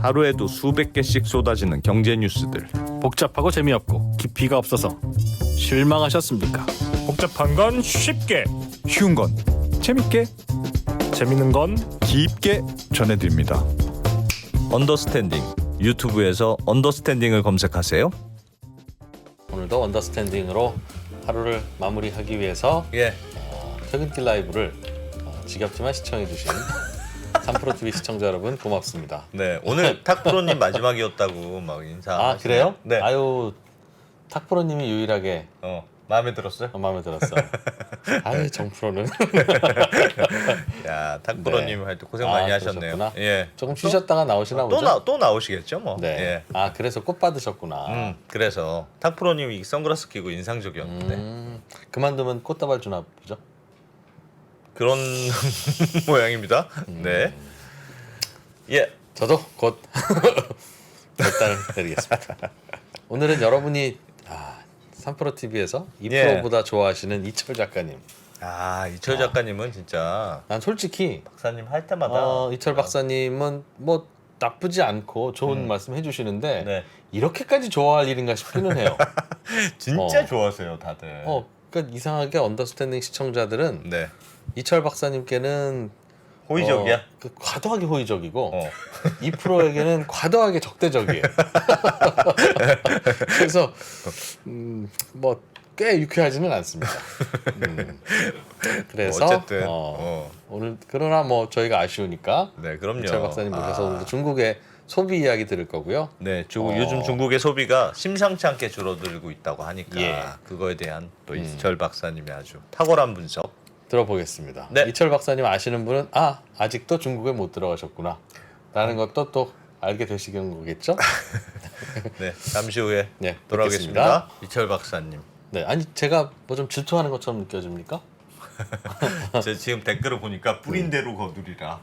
하루에도 수백 개씩 쏟아지는 경제 뉴스들. 복잡하고 재미없고 깊이가 없어서 실망하셨습니까? 복잡한 건 쉽게, 쉬운 건 재밌게, 재밌는 건 깊게 전해드립니다. 언더스탠딩. 유튜브에서 언더스탠딩을 검색하세요. 오늘도 언더스탠딩으로 하루를 마무리하기 위해서 예. 퇴근길 라이브를 지겹지만 시청해주신 3프로TV 시청자 여러분 고맙습니다. 네, 오늘 탁프로님 마지막이었다고 막 인사. 아 그래요? 네. 아유 탁프로님이 유일하게 마음에 들었어요? 마음에 들었어. 아유 정프로는 야, 탁프로님 할 때 고생 많이 하셨네요. 그러셨구나. 예. 조금 쉬셨다가 나오시나 보죠? 또 나오시겠죠, 뭐. 네. 예. 아 그래서 꽃 받으셨구나. 그래서 탁프로님이 선글라스 끼고 인상적이었는데 그만두면 꽃다발 주나 보죠? 그런 모양입니다. 네. 예. 저도 곧 결단을 내리겠습니다. 오늘은 여러분이 3프로TV에서 2프로보다 좋아하시는 이철 작가님. 아, 이철 작가님은 진짜 난 솔직히 박사님 할 때마다 이철 박사님은 뭐 나쁘지 않고 좋은 말씀 해주시는데 네. 이렇게까지 좋아할 일인가 싶기는 해요. 진짜 좋아하세요, 다들. 그러니까 이상하게 언더스탠딩 시청자들은 네. 이철 박사님께는 호의적이야? 과도하게 호의적이고 어. 2%에게는 과도하게 적대적이에요. 그래서 뭐 꽤 유쾌하지는 않습니다. 그래서 어쨌든 오늘 그러나 뭐 저희가 아쉬우니까 네, 그럼요. 이철 박사님 모셔서 오늘도 중국의 소비 이야기 들을 거고요. 네, 요즘 중국의 소비가 심상치 않게 줄어들고 있다고 하니까 예. 그거에 대한 또 이철 박사님의 아주 탁월한 분석. 들어보겠습니다. 네. 이철 박사님 아시는 분은 아직도 중국에 못 들어가셨구나 라는 것도 또 알게 되시는 거겠죠? 네, 잠시 후에 네, 돌아오겠습니다. 이철 박사님. 네, 아니 제가 뭐 좀 질투하는 것처럼 느껴집니까? 제가 지금 댓글을 보니까 뿌린 대로 거두리라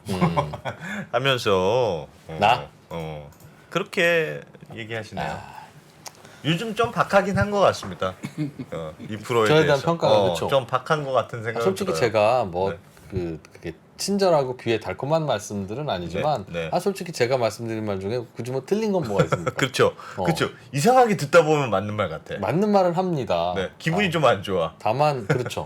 하면서 나? 그렇게 얘기하시네요. 요즘 좀 박하긴 한 것 같습니다. 2%에 저에 대한 대해서. 평가가 그렇죠. 좀 박한 것 같은 생각이 솔직히 들어요. 제가 뭐 네. 그게 친절하고 귀에 달콤한 말씀들은 아니지만 네, 네. 솔직히 제가 말씀드린 말 중에 굳이 뭐 틀린 건 뭐가 있습니까? 그렇죠. 그렇죠. 이상하게 듣다 보면 맞는 말 같아. 맞는 말은 합니다. 네, 기분이 좀 안 좋아. 다만 그렇죠.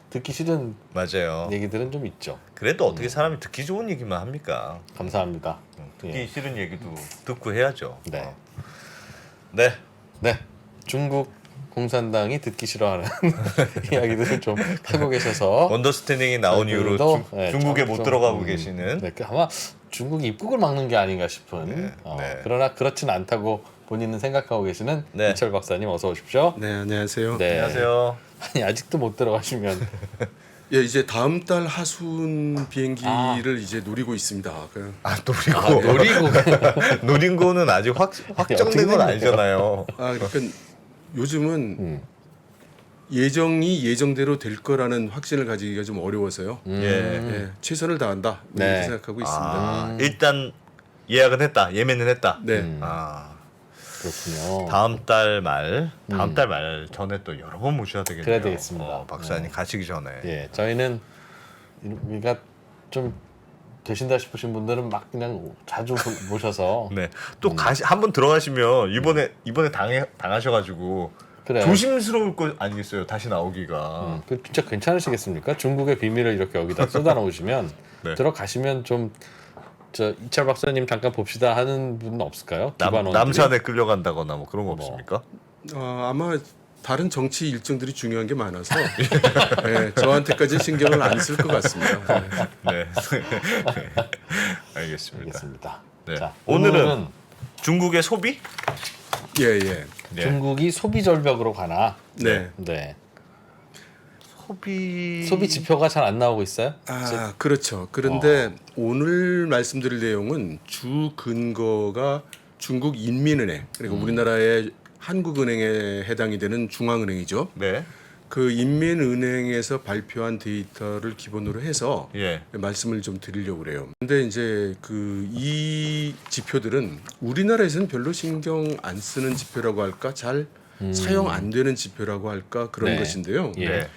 듣기 싫은 맞아요. 얘기들은 좀 있죠. 그래도 어떻게 사람이 듣기 좋은 얘기만 합니까? 감사합니다. 듣기 예. 싫은 얘기도 듣고 해야죠. 네. 네. 네, 중국 공산당이 듣기 싫어하는 이야기들을 좀 하고 계셔서 언더스탠딩이 나온 이후로 저희들도, 중국에 좀, 못 좀, 들어가고 계시는 네, 아마 중국이 입국을 막는 게 아닌가 싶은 네. 그러나 그렇진 않다고 본인은 생각하고 계시는 네. 이철 박사님 어서 오십시오. 네, 안녕하세요. 네. 안녕하세요. 아니 아직도 못 들어가시면 예, 이제 다음 달 하순 비행기를 이제 노리고 있습니다. 노리고 노리고 노린 거는 아직 확정된 건 아니잖아요. 그러니까 요즘은 예정이 예정대로 될 거라는 확신을 가지기가 좀 어려워서요. 예, 최선을 다한다 네. 이렇게 생각하고 있습니다. 일단 예약은 했다. 예매는 했다. 네, 그렇군요. 다음 달 말 전에 또 여러 번 모셔야 되겠네요. 그래야 되겠습니다. 박사님 가시기 전에. 예, 저희는 우리가 좀 되신다 싶으신 분들은 막 그냥 자주 모셔서 네. 또 한번 들어가시면 이번에 당하셔가지고 그래. 조심스러울 거 아니겠어요. 다시 나오기가. 그 진짜 괜찮으시겠습니까? 중국의 비밀을 이렇게 여기다 쏟아놓으시면 네. 들어가시면 좀 이철 박사님 잠깐 봅시다 하는 분은 없을까요? 기관원들이? 남산에 끌려간다거나 뭐 그런 거 없습니까? 아마 다른 정치 일정들이 중요한 게 많아서 예, 저한테까지 신경을 안 쓸 것 같습니다. 네. 알겠습니다. 알겠습니다. 네. 자, 오늘은 중국의 소비? 예, 예. 네. 중국이 소비 절벽으로 가나? 네. 네. 소비 지표가 잘 안 나오고 있어요? 그렇죠. 그런데 오늘 말씀드릴 내용은 주 근거가 중국 인민은행, 그러니까 우리나라의 한국은행에 해당이 되는 중앙은행이죠. 네. 그 인민은행에서 발표한 데이터를 기본으로 해서 예. 말씀을 좀 드리려고 그래요. 근데 이제 이 지표들은 우리나라에서는 별로 신경 안 쓰는 지표라고 할까, 잘 사용 안 되는 지표라고 할까 그런 네. 것인데요. 예.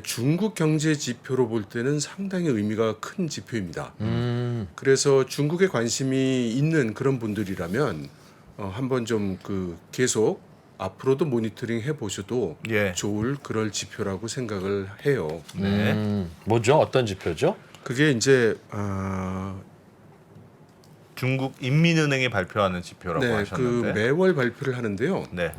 중국 경제 지표로 볼 때는 상당히 의미가 큰 지표입니다. 그래서 중국에 관심이 있는 그런 분들이라면 한번 좀 그 계속 앞으로도 모니터링 해 보셔도 예. 좋을 그럴 지표라고 생각을 해요. 네. 뭐죠? 어떤 지표죠? 그게 이제 중국 인민은행이 발표하는 지표라고 네, 그 하셨는데. 매월 발표를 하는데요. 네.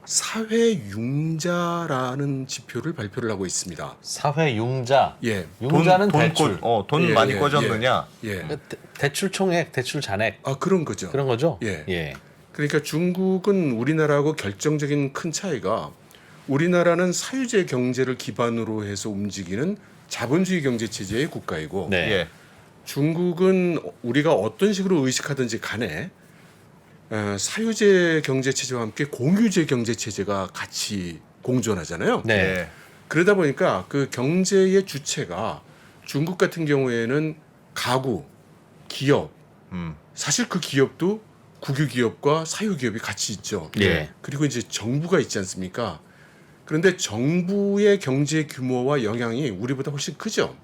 사회융자라는 지표를 발표를 하고 있습니다. 사회융자. 예, 융자는 대출. 돈 예, 많이 예, 꿔줬느냐? 예. 대출 총액, 대출 잔액 그런 거죠. 그런 거죠? 예. 예. 그러니까 중국은 우리나라하고 결정적인 큰 차이가 우리나라는 사유제 경제를 기반으로 해서 움직이는 자본주의 경제 체제의 국가이고 네. 예. 중국은 우리가 어떤 식으로 의식하든지 간에 사유제 경제 체제와 함께 공유제 경제 체제가 같이 공존하잖아요. 네. 예. 그러다 보니까 그 경제의 주체가 중국 같은 경우에는 가구, 기업, 사실 그 기업도 국유 기업과 사유 기업이 같이 있죠. 예. 그리고 이제 정부가 있지 않습니까? 그런데 정부의 경제 규모와 영향이 우리보다 훨씬 크죠.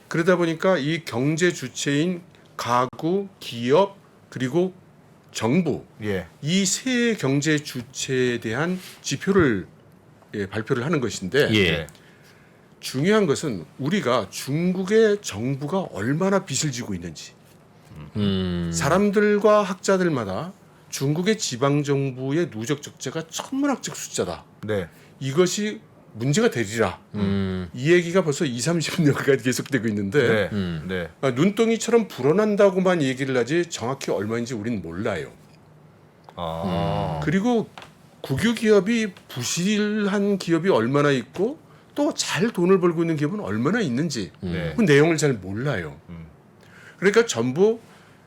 그러다 보니까 이 경제 주체인 가구, 기업 그리고 정부 예. 이 세 경제 주체에 대한 지표를 발표를 하는 것인데 예. 중요한 것은 우리가 중국의 정부가 얼마나 빚을 지고 있는지 사람들과 학자들마다 중국의 지방 정부의 누적 적자가 천문학적 숫자다. 네. 이것이 문제가 되리라. 이 얘기가 벌써 30년간 계속되고 있는데 네. 네. 눈덩이처럼 불어난다고만 얘기를 하지 정확히 얼마인지 우리는 몰라요. 그리고 국유 기업이 부실한 기업이 얼마나 있고 또 잘 돈을 벌고 있는 기업은 얼마나 있는지 네. 그 내용을 잘 몰라요. 그러니까 전부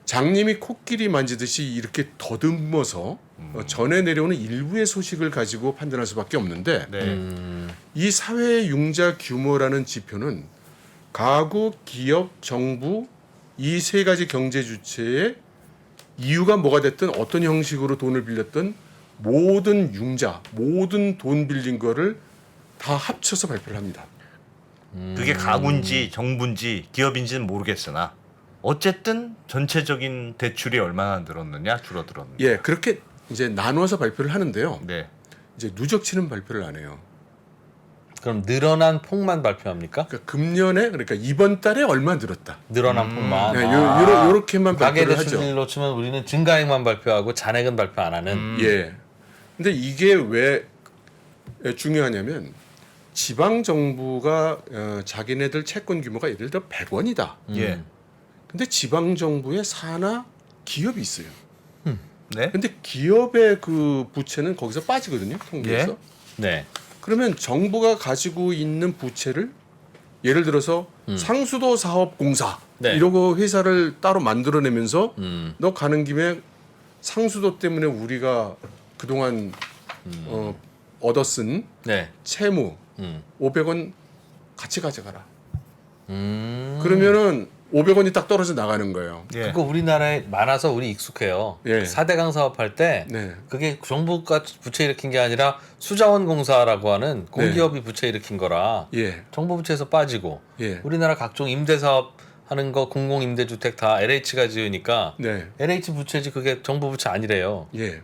장님이 코끼리 만지듯이 이렇게 더듬어서 전해 내려오는 일부의 소식을 가지고 판단할 수밖에 없는데 네. 이 사회 융자 규모라는 지표는 가구, 기업, 정부 이 세 가지 경제 주체의 이유가 뭐가 됐든 어떤 형식으로 돈을 빌렸든 모든 융자, 모든 돈 빌린 거를 다 합쳐서 발표를 합니다. 그게 가구인지 정부인지 기업인지는 모르겠으나 어쨌든 전체적인 대출이 얼마나 늘었느냐 줄어들었느냐. 예, 그렇게 이제 나누어서 발표를 하는데요. 네. 이제 누적치는 발표를 안 해요. 그럼 늘어난 폭만 발표합니까? 그러니까 금년에 그러니까 이번 달에 얼마 늘었다. 늘어난 폭만. 네, 요렇게만 가계 발표를 하죠. 대출일로 치면 우리는 증가액만 발표하고 잔액은 발표 안 하는. 예. 근데 이게 왜 중요하냐면 지방 정부가 자기네들 채권 규모가 예를 들어 100원이다. 예. 근데 지방 정부의 산하 기업이 있어요. 네. 근데 기업의 그 부채는 거기서 빠지거든요. 통계에서. 네. 그러면 정부가 가지고 있는 부채를 예를 들어서 상수도 사업공사 네. 이러고 회사를 따로 만들어내면서 너 가는 김에 상수도 때문에 우리가 그동안 얻어 쓴 네. 채무 500원 같이 가져가라. 그러면은 500원이 딱 떨어져 나가는 거예요. 예. 그거 우리나라에 많아서 우리 익숙해요. 예. 4대강 사업할 때 네. 그게 정부가 부채 일으킨 게 아니라 수자원공사라고 하는 공기업이 부채 일으킨 거라 예. 정부 부채에서 빠지고 예. 우리나라 각종 임대 사업 하는 거 공공임대주택 다 LH가 지으니까 네. LH 부채지 그게 정부 부채 아니래요. 예.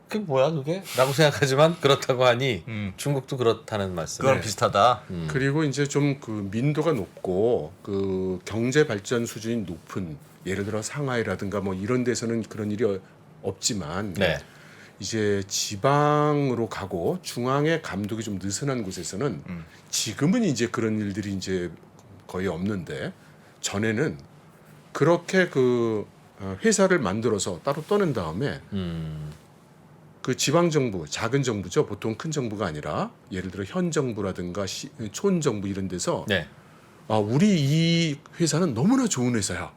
그게 뭐야 그게? 라고 생각하지만 그렇다고 하니 중국도 그렇다는 말씀. 그거랑 비슷하다. 그리고 이제 좀 그 민도가 높고 그 경제 발전 수준이 높은 예를 들어 상하이라든가 뭐 이런 데서는 그런 일이 없지만 네. 이제 지방으로 가고 중앙의 감독이 좀 느슨한 곳에서는 지금은 이제 그런 일들이 이제 거의 없는데 전에는 그렇게 그 회사를 만들어서 따로 떠낸 다음에 그 지방 정부, 작은 정부죠. 보통 큰 정부가 아니라 예를 들어 현 정부라든가 촌 정부 이런 데서 네. 우리 이 회사는 너무나 좋은 회사야.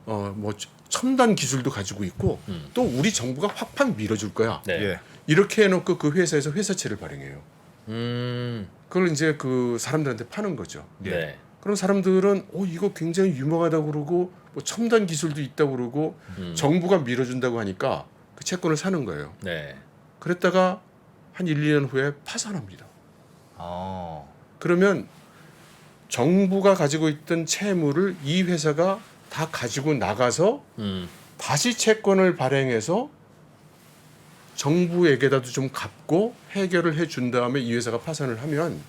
뭐 첨단 기술도 가지고 있고 또 우리 정부가 확 밀어줄 거야. 네. 예. 이렇게 해놓고 그 회사에서 회사채를 발행해요. 음. 그걸 이제 그 사람들한테 파는 거죠. 네. 그럼 사람들은 이거 굉장히 유명하다고 그러고 뭐 첨단 기술도 있다고 그러고 정부가 밀어준다고 하니까 그 채권을 사는 거예요. 네. 그랬다가 한 1, 2년 후에 파산합니다. 아. 그러면 정부가 가지고 있던 채무를 이 회사가 다 가지고 나가서 다시 채권을 발행해서 정부에게다도 좀 갚고 해결을 해준 다음에 이 회사가 파산을 하면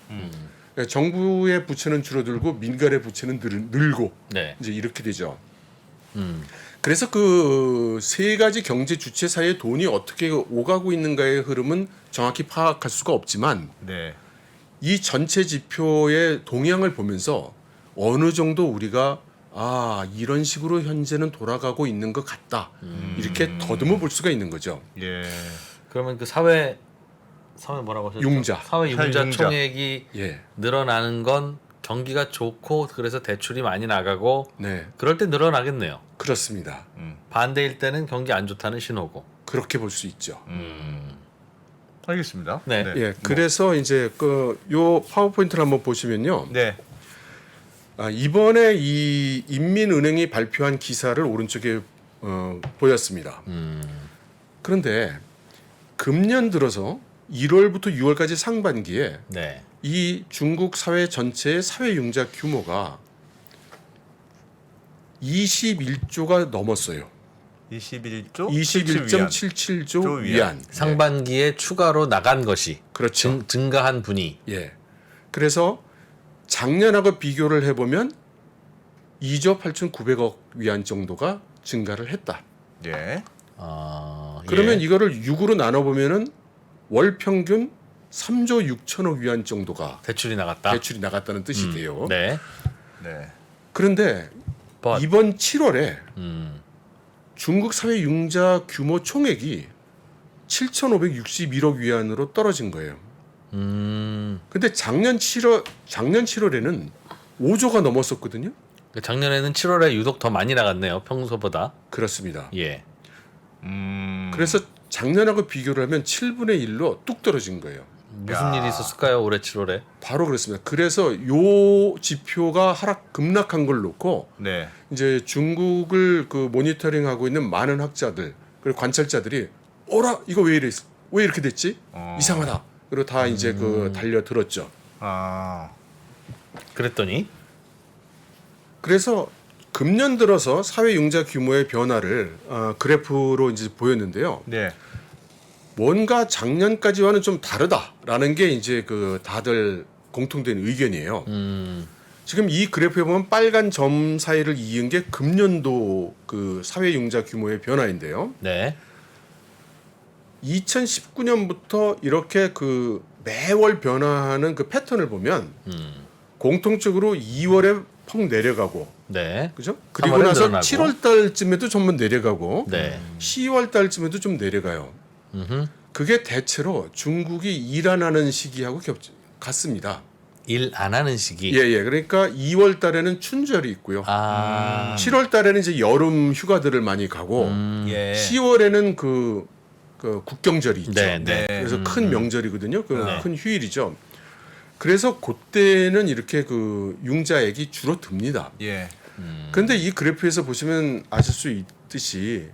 그러니까 정부의 부채는 줄어들고 민간의 부채는 늘고 네. 이제 이렇게 되죠. 그래서 그 세 가지 경제 주체 사이에 돈이 어떻게 오가고 있는가의 흐름은 정확히 파악할 수가 없지만 네. 이 전체 지표의 동향을 보면서 어느 정도 우리가 이런 식으로 현재는 돌아가고 있는 것 같다 이렇게 더듬어 볼 수가 있는 거죠. 예. 그러면 그 사회 뭐라고 하셨죠? 융자. 사회 융자 융자. 총액이 예, 늘어나는 건 경기가 좋고 그래서 대출이 많이 나가고 네, 그럴 때 늘어나겠네요. 그렇습니다. 반대일 때는 경기 안 좋다는 신호고. 그렇게 볼 수 있죠. 알겠습니다. 네. 예, 그래서 이제 그 요 파워포인트를 한번 보시면요. 네. 이번에 이 인민은행이 발표한 기사를 오른쪽에 보였습니다. 그런데 금년 들어서 1월부터 6월까지 상반기에 네. 이 중국 사회 전체의 사회 융자 규모가 21조가 넘었어요. 21조 21.77조 위안. 상반기에 추가로 나간 것이 그렇죠. 증가한 분이 예. 그래서 작년하고 비교를 해보면 2조 8,900억 위안 정도가 증가를 했다. 예. 그러면 예. 이거를 6으로 나눠보면은 월 평균 3조 6천억 위안 정도가 대출이 나갔다. 대출이 나갔다는 뜻이 돼요. 네. 네. 그런데 But. 이번 7월에 음. 중국 사회 융자 규모 총액이 7,561억 위안으로 떨어진 거예요. 근데 작년 7월에는 5조가 넘었었거든요. 작년에는 7월에 유독 더 많이 나갔네요. 평소보다. 그렇습니다. 예. 그래서 작년하고 비교를 하면 7분의 1로 뚝 떨어진 거예요. 무슨 일이 있었을까요? 올해 7월에? 바로 그렇습니다. 그래서 요 지표가 급락한 걸 놓고 네. 이제 중국을 그 모니터링하고 있는 많은 학자들 그리고 관찰자들이 어라 이거 왜 이렇게 됐지? 이상하다. 그리고 다 이제 그 달려들었죠. 그랬더니 그래서 금년 들어서 사회 융자 규모의 변화를 그래프로 이제 보였는데요. 네. 뭔가 작년까지와는 좀 다르다라는 게 이제 그 다들 공통된 의견이에요. 지금 이 그래프에 보면 빨간 점 사이를 이은 게 금년도 그 사회 융자 규모의 변화인데요. 네. 2019년부터 이렇게 그 매월 변화하는 그 패턴을 보면 공통적으로 2월에 펑 내려가고, 네. 그죠? 그리고 3월에 나서 늘어나고. 7월 달쯤에도 좀 내려가고, 네. 10월 달쯤에도 좀 내려가요. 그게 대체로 중국이 일 안 하는 시기하고 같습니다. 일 안 하는 시기. 예. 그러니까 2월 달에는 춘절이 있고요. 7월 달에는 이제 여름 휴가들을 많이 가고, 예. 10월에는 그 국경절이 있죠. 네, 네. 그래서 큰 명절이거든요. 네. 큰 휴일이죠. 그래서 그때는 이렇게 그 융자액이 줄어듭니다. 예. 그런데 이 그래프에서 보시면 아실 수 있듯이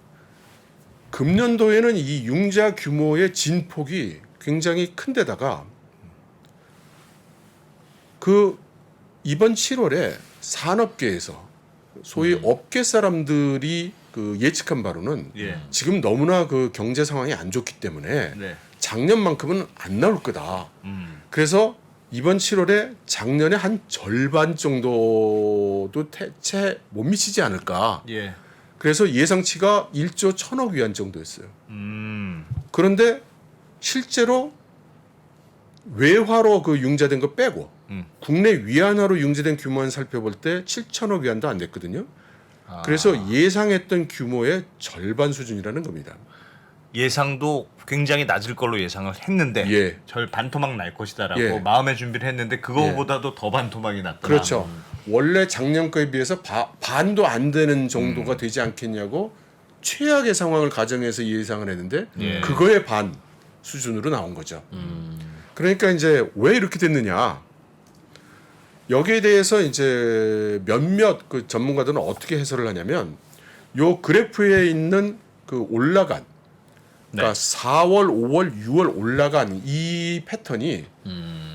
금년도에는 이 융자 규모의 진폭이 굉장히 큰데다가 그 이번 7월에 산업계에서 소위 업계 사람들이 그 예측한 바로는 예. 지금 너무나 그 경제 상황이 안 좋기 때문에 네. 작년만큼은 안 나올 거다. 그래서 이번 7월에 작년에 한 절반 정도도 채 못 미치지 않을까. 예. 그래서 예상치가 1조 1,000억 위안 정도였어요. 음. 그런데 실제로 외화로 그 융자된 거 빼고 국내 위안화로 융자된 규모만 살펴볼 때 7,000억 위안도 안 됐거든요. 그래서 예상했던 규모의 절반 수준이라는 겁니다. 예상도 굉장히 낮을 걸로 예상을 했는데 예. 절 반토막 날 것이다라고 예. 마음의 준비를 했는데 그거보다도 더 반토막이 났구나. 그렇죠. 원래 작년 거에 비해서 반도 안 되는 정도가 되지 않겠냐고 최악의 상황을 가정해서 예상을 했는데 예. 그거의 반 수준으로 나온 거죠. 그러니까 이제 왜 이렇게 됐느냐? 여기에 대해서 이제 몇몇 그 전문가들은 어떻게 해설을 하냐면 요 그래프에 있는 그 올라간 그러니까 4월, 5월, 6월 올라간 이 패턴이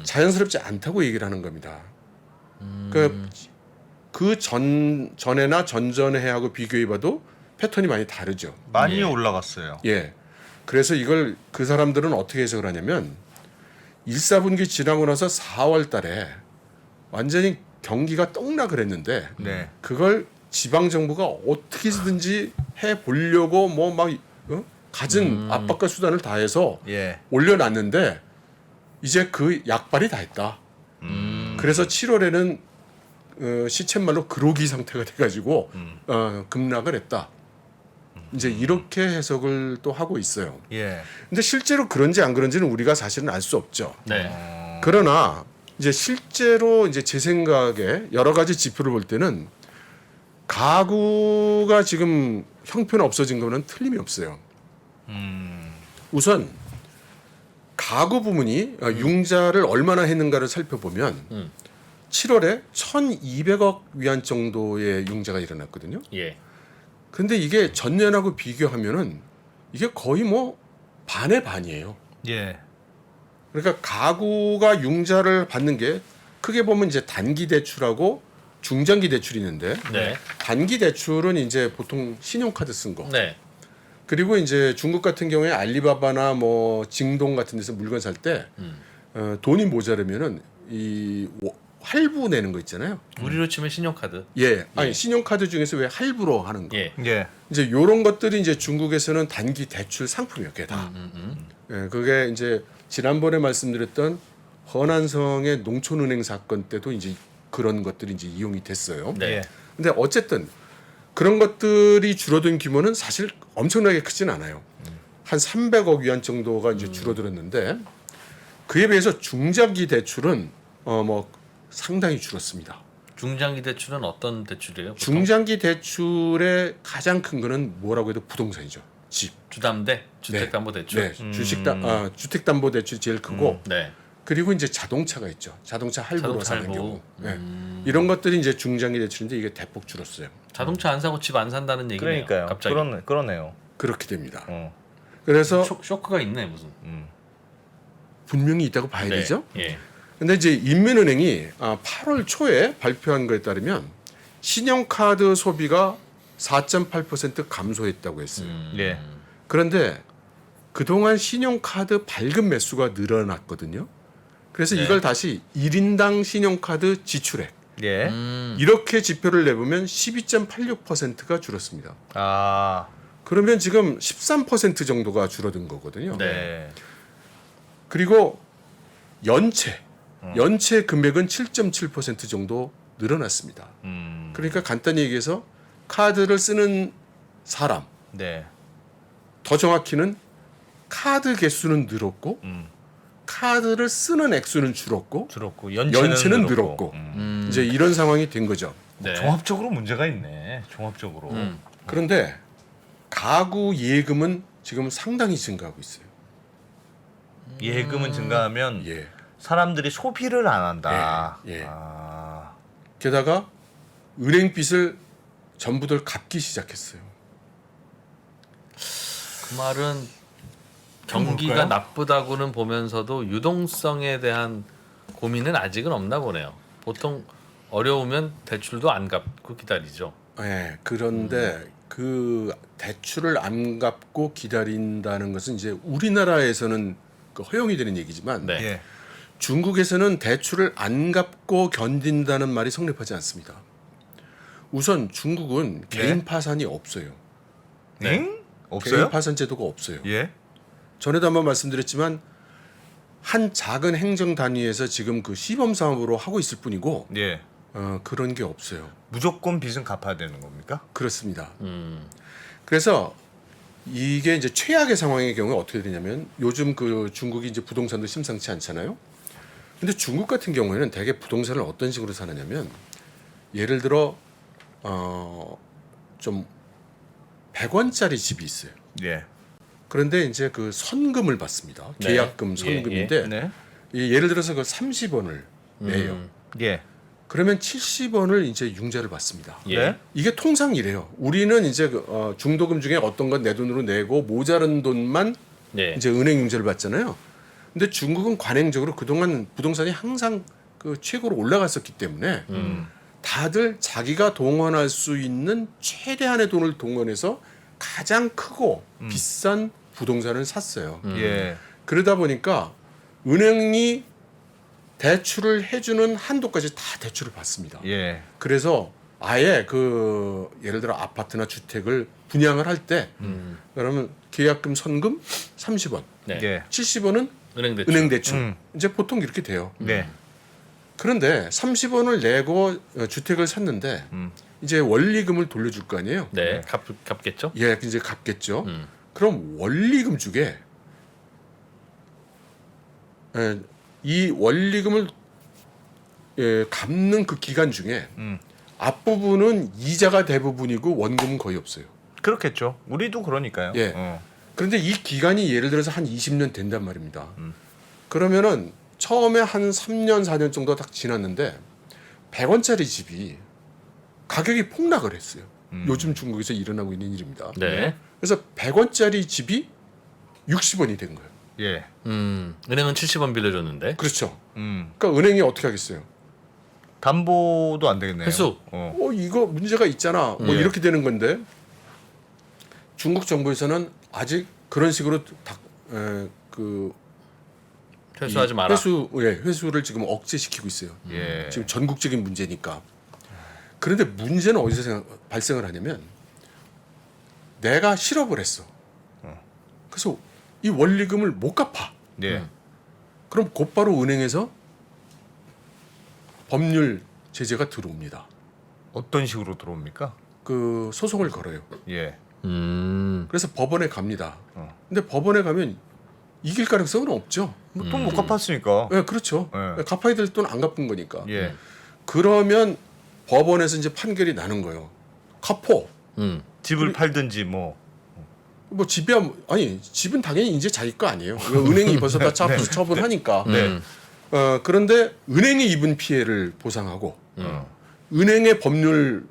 자연스럽지 않다고 얘기를 하는 겁니다. 그 그 전에나 전전에 해하고 비교해봐도 패턴이 많이 다르죠. 많이 올라갔어요. 예. 그래서 이걸 그 사람들은 어떻게 해석을 하냐면 1, 4분기 지나고 나서 4월 달에 완전히 경기가 떡나 그랬는데 네. 그걸 지방 정부가 어떻게 해서든지 해 보려고 뭐 막 갖은 압박과 수단을 다해서 예. 올려놨는데 이제 그 약발이 다 했다. 그래서 7월에는 시쳇말로 그로기 상태가 돼가지고 급락을 했다. 이제 이렇게 해석을 또 하고 있어요. 예. 근데 실제로 그런지 안 그런지는 우리가 사실은 알 수 없죠. 네. 그러나 이제 실제로 이제 제 생각에 여러 가지 지표를 볼 때는 가구가 지금 형편 없어진 거는 틀림이 없어요. 우선 가구 부문이 융자를 얼마나 했는가를 살펴보면 7월에 1,200억 위안 정도의 융자가 일어났거든요. 예. 근데 이게 전년하고 비교하면은 이게 거의 뭐 반의 반이에요. 예. 그러니까 가구가 융자를 받는 게 크게 보면 이제 단기 대출하고 중장기 대출이 있는데 네. 단기 대출은 이제 보통 신용카드 쓴 거. 네. 그리고 이제 중국 같은 경우에 알리바바나 뭐 징동 같은 데서 물건 살 때 돈이 모자르면은 이 할부 내는 거 있잖아요. 우리로 치면 신용카드. 예. 아니 신용카드 중에서 왜 할부로 하는 거. 예. 예. 이제 요런 것들이 이제 중국에서는 단기 대출 상품이에요. 그게 다. 예, 그게 이제 지난번에 말씀드렸던 허난성의 농촌은행 사건 때도 이제 그런 것들이 이제 이용이 됐어요. 네. 예. 근데 어쨌든 그런 것들이 줄어든 규모는 사실 엄청나게 크진 않아요. 한 300억 위안 정도가 이제 줄어들었는데 그에 비해서 중장기 대출은 뭐 상당히 줄었습니다. 중장기 대출은 어떤 대출이에요? 보통? 중장기 대출의 가장 큰 거는 뭐라고 해도 부동산이죠. 집. 주담대, 주택담보대출. 네. 주택담보대출이 제일 크고 네. 그리고 이제 자동차가 있죠. 자동차 할부로 자동차 사는 할부. 경우. 네. 이런 것들이 이제 중장기 대출인데 이게 대폭 줄었어요. 자동차 안 사고 집 안 산다는 얘기네요. 그러니까요. 갑자기. 그러네요. 그렇게 됩니다. 어. 그래서 쇼크가 있네 무슨. 분명히 있다고 봐야 네. 되죠. 예. 근데 이제 인민은행이 8월 초에 발표한 거에 따르면 신용카드 소비가 4.8% 감소했다고 했어요. 예. 그런데 그동안 신용카드 발급 매수가 늘어났거든요. 그래서 네. 이걸 다시 1인당 신용카드 지출액 예. 이렇게 지표를 내보면 12.86%가 줄었습니다. 아. 그러면 지금 13% 정도가 줄어든 거거든요. 네. 그리고 연체 금액은 7.7% 정도 늘어났습니다. 그러니까 간단히 얘기해서 카드를 쓰는 사람, 네. 더 정확히는 카드 개수는 늘었고 카드를 쓰는 액수는 줄었고 줄었고 연체는 늘었고 이제 이런 상황이 된 거죠. 네. 종합적으로 문제가 있네. 종합적으로. 그런데 가구 예금은 지금 상당히 증가하고 있어요. 예금은 증가하면 예. 사람들이 소비를 안 한다. 예, 예. 아. 게다가 은행빚을 전부들 갚기 시작했어요. 그 말은 경기가 뭘까요? 나쁘다고는 보면서도 유동성에 대한 고민은 아직은 없나 보네요. 보통 어려우면 대출도 안 갚고 기다리죠. 예. 그런데 그 대출을 안 갚고 기다린다는 것은 이제 우리나라에서는 그 허용이 되는 얘기지만 네. 예. 중국에서는 대출을 안 갚고 견딘다는 말이 성립하지 않습니다. 우선 중국은 개인 파산이 없어요. 네? 개인 없어요? 파산 제도가 없어요. 예. 전에도 한번 말씀드렸지만 한 작은 행정 단위에서 지금 그 시범 사업으로 하고 있을 뿐이고 예. 그런 게 없어요. 무조건 빚은 갚아야 되는 겁니까? 그렇습니다. 그래서 이게 이제 최악의 상황의 경우에 어떻게 되냐면 요즘 그 중국이 이제 부동산도 심상치 않잖아요. 근데 중국 같은 경우에는 대개 부동산을 어떤 식으로 사느냐면 예를 들어 좀 100원짜리 집이 있어요. 예. 그런데 이제 그 선금을 받습니다. 네. 계약금 예, 선금인데 네. 예를 들어서 그 30원을 내요. 예. 그러면 70원을 이제 융자를 받습니다. 예. 네. 이게 통상 이래요. 우리는 이제 중도금 중에 어떤 건 내 돈으로 내고 모자른 돈만 예. 이제 은행 융자를 받잖아요. 근데 중국은 관행적으로 그동안 부동산이 항상 그 최고로 올라갔었기 때문에 다들 자기가 동원할 수 있는 최대한의 돈을 동원해서 가장 크고 비싼 부동산을 샀어요. 예. 그러다 보니까 은행이 대출을 해주는 한도까지 다 대출을 받습니다. 예. 그래서 아예 그 예를 들어 아파트나 주택을 분양을 할 때 그러면 계약금 선금 30원, 네. 예. 70원은 은행 대출. 은행 대출. 이제 보통 이렇게 돼요. 네. 그런데 30원을 내고 주택을 샀는데 이제 원리금을 돌려줄 거 아니에요? 네. 갚겠죠? 예, 이제 갚겠죠. 그럼 원리금 중에 이 원리금을 갚는 그 기간 중에 앞부분은 이자가 대부분이고 원금은 거의 없어요. 그렇겠죠. 우리도 그러니까요. 예. 그런데 이 기간이 예를 들어서 한 20년 된단 말입니다. 그러면은 처음에 한 3년, 4년 정도 딱 지났는데 100원짜리 집이 가격이 폭락을 했어요. 요즘 중국에서 일어나고 있는 일입니다. 네. 그래서 100원짜리 집이 60원이 된 거예요. 예. 은행은 70원 빌려줬는데. 그렇죠. 그러니까 은행이 어떻게 하겠어요? 담보도 안 되겠네요. 회수. 이거 문제가 있잖아. 뭐 예. 이렇게 되는 건데 중국 정부에서는 아직 그런 식으로 그 회수하지 이 마라. 회수를 지금 억제시키고 있어요. 예. 지금 전국적인 문제니까. 그런데 문제는 어디서 발생을 하냐면 내가 실업을 했어. 그래서 이 원리금을 못 갚아. 예. 그럼 곧바로 은행에서 법률 제재가 들어옵니다. 어떤 식으로 들어옵니까? 그 소송을 걸어요. 예. 그래서 법원에 갑니다. 근데 법원에 가면 이길 가능성은 없죠. 돈 못 갚았으니까. 네, 그렇죠. 네. 갚아야 될 돈 안 갚은 거니까. 예. 그러면 법원에서 이제 판결이 나는 거예요. 갚어. 집을 팔든지 뭐. 뭐 집이야 아니 집은 당연히 이제 자기 거 아니에요. 이거 은행이 벌써 다 처분하니까. 네. 그런데 은행이 입은 피해를 보상하고 은행의 법률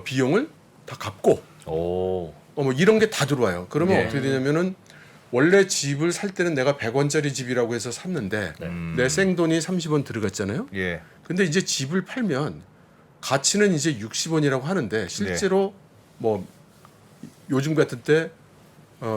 비용을 다 갚고 오. 뭐 이런 게 다 들어와요. 그러면 예. 어떻게 되냐면은 원래 집을 살 때는 내가 100원짜리 집이라고 해서 샀는데 내 생돈이 30원 들어갔잖아요. 예. 근데 이제 집을 팔면 가치는 이제 60원이라고 하는데 실제로 뭐 요즘 같은 때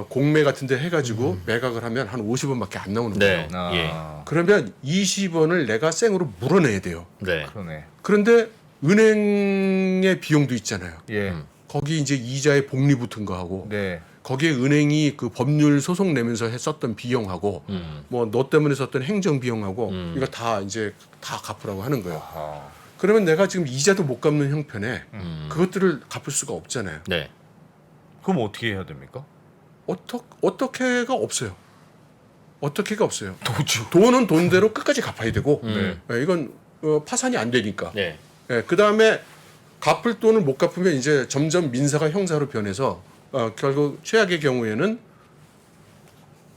공매 같은 데 해가지고 매각을 하면 한 50원밖에 안 나오는 네. 거예요. 예. 그러면 20원을 내가 생으로 물어내야 돼요. 네. 그러네. 그런데 은행의 비용도 있잖아요. 예. 거기 이제 이자에 복리 붙은 거 하고 네. 거기에 은행이 그 법률 소송 내면서 했었던 비용하고 뭐 너 때문에 썼던 행정 비용하고 이거 다 이제 다 갚으라고 하는 거예요. 아. 그러면 내가 지금 이자도 못 갚는 형편에 그것들을 갚을 수가 없잖아요. 네. 그럼 어떻게 해야 됩니까? 어떻게가 없어요. 어떻게가 없어요. 도주. 돈은 돈대로 끝까지 갚아야 되고 네. 이건 파산이 안 되니까. 네. 그 다음에 갚을 돈을 못 갚으면 이제 점점 민사가 형사로 변해서 결국 최악의 경우에는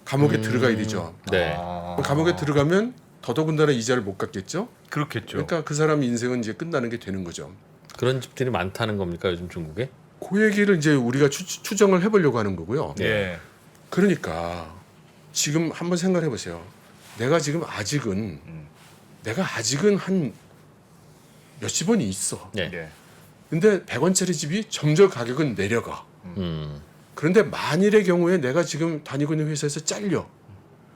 감옥에 들어가야 되죠. 네. 아. 감옥에 들어가면 더더군다나 이자를 못 갚겠죠. 그렇겠죠. 그러니까 그 사람 인생은 이제 끝나는 게 되는 거죠. 그런 집들이 많다는 겁니까 요즘 중국에? 그 얘기를 이제 우리가 추정을 해보려고 하는 거고요. 예. 그러니까 지금 한번 생각해 보세요. 내가 지금 아직은 한 몇십 원이 있어. 네. 예. 근데 100원짜리 집이 점점 가격은 내려가. 그런데 만일의 경우에 내가 지금 다니고 있는 회사에서 잘려.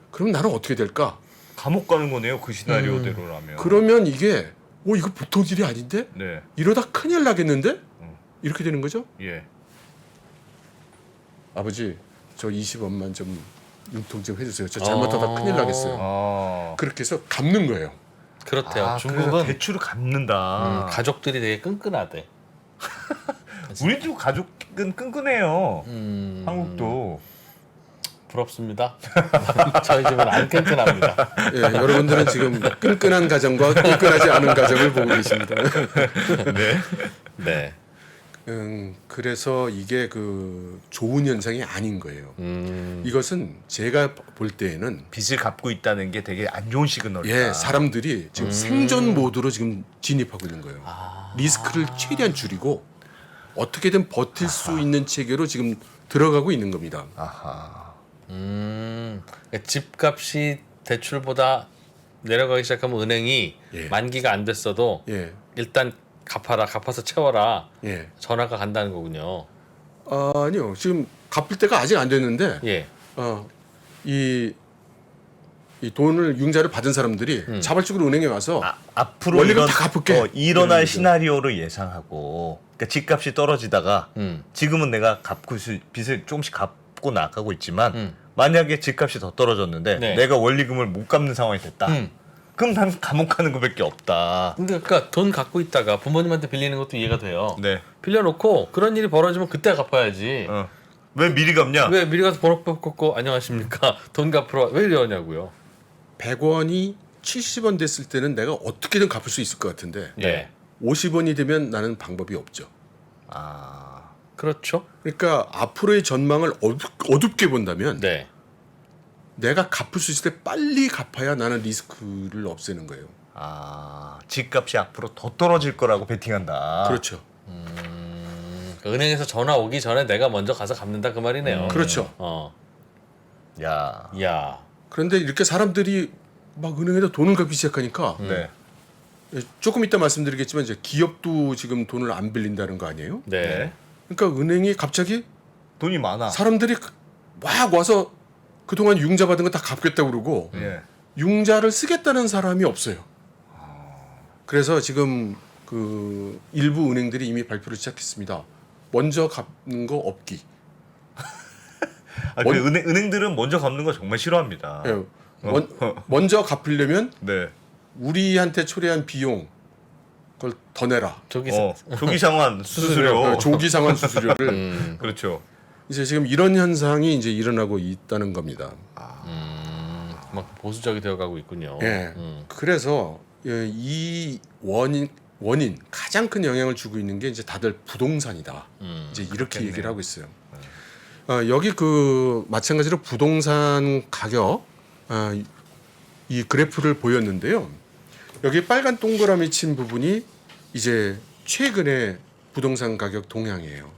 그럼 나는 어떻게 될까? 감옥 가는 거네요. 그 시나리오대로라면. 그러면 이게 이거 보통 일이 아닌데? 네. 이러다 큰일 나겠는데? 이렇게 되는 거죠? 예. 아버지, 저 20원만 좀 융통 좀 해주세요. 저 잘못하다 큰일 나겠어요. 아. 그렇게 해서 갚는 거예요. 그렇대요. 그래서 중국은 대출을 갚는다. 가족들이 되게 끈끈하대. 우리도 가족은 끈끈해요. 한국도. 부럽습니다. 저희 집은 안 끈끈합니다. 예, 여러분들은 지금 끈끈한 가정과 끈끈하지 않은 가정을 보고 계십니다. 네. 그래서 이게 그 좋은 현상이 아닌 거예요. 이것은 제가 볼 때에는 빚을 갚고 있다는 게 되게 안 좋은 시그널이다. 사람들이 지금 생존 모드로 지금 진입하고 있는 거예요. 리스크를 최대한 줄이고 어떻게든 버틸 수 있는 체계로 지금 들어가고 있는 겁니다. 아하. 그러니까 집값이 대출보다 내려가기 시작하면 은행이 예. 만기가 안 됐어도 예. 일단 갚아라, 갚아서 채워라. 예. 전화가 간다는 거군요. 아니요. 지금 갚을 때가 아직 안 됐는데 예. 이 돈을 융자를 받은 사람들이 자발적으로 은행에 와서 앞으로 원리금 다 갚을게. 일어날 이런 시나리오를 예상하고 그러니까 집값이 떨어지다가 지금은 내가 빚을 조금씩 갚고 나가고 있지만 만약에 집값이 더 떨어졌는데 네. 내가 원리금을 못 갚는 상황이 됐다. 그럼 난 감옥 가는 것밖에 없다. 그러니까 돈 갖고 있다가 부모님한테 빌리는 것도 이해가 돼요. 네. 빌려놓고 그런 일이 벌어지면 그때 갚아야지. 왜 미리 갚냐? 왜 미리 가서 번호 꺾고 안녕하십니까 돈 갚으러 왜 이러냐고요. 100원이 70원 됐을 때는 내가 어떻게든 갚을 수 있을 것 같은데 예. 50원이 되면 나는 방법이 없죠. 그렇죠. 그러니까 앞으로의 전망을 어둡게 본다면 네. 내가 갚을 수 있을 때 빨리 갚아야 나는 리스크를 없애는 거예요. 집값이 앞으로 더 떨어질 거라고 베팅한다. 그렇죠. 은행에서 전화 오기 전에 내가 먼저 가서 갚는다 그 말이네요. 그렇죠. 야. 야. 그런데 이렇게 사람들이 막 은행에다 돈을 갚기 시작하니까 네. 조금 이따 말씀드리겠지만 이제 기업도 지금 돈을 안 빌린다는 거 아니에요? 네. 그러니까 은행이 갑자기 돈이 많아. 사람들이 막 와서 그동안 융자 받은 거 다 갚겠다고 그러고 예. 융자를 쓰겠다는 사람이 없어요. 그래서 지금 그 일부 은행들이 이미 발표를 시작했습니다. 먼저 갚는 거 없기. 그 은행들은 먼저 갚는 거 정말 싫어합니다. 예. 먼저 갚으려면 네. 우리한테 초래한 비용 그걸 더 내라. 저기 조기상환 수수료. 조기상환 수수료를 그렇죠. 이제 지금 이런 현상이 이제 일어나고 있다는 겁니다. 막 보수적이 되어가고 있군요. 예. 그래서 이 원인 가장 큰 영향을 주고 있는 게 이제 다들 부동산이다. 이제 이렇게 얘기를 하고 있어요. 여기 그 마찬가지로 부동산 가격 이 그래프를 보였는데요. 여기 빨간 동그라미 친 부분이 이제 최근의 부동산 가격 동향이에요.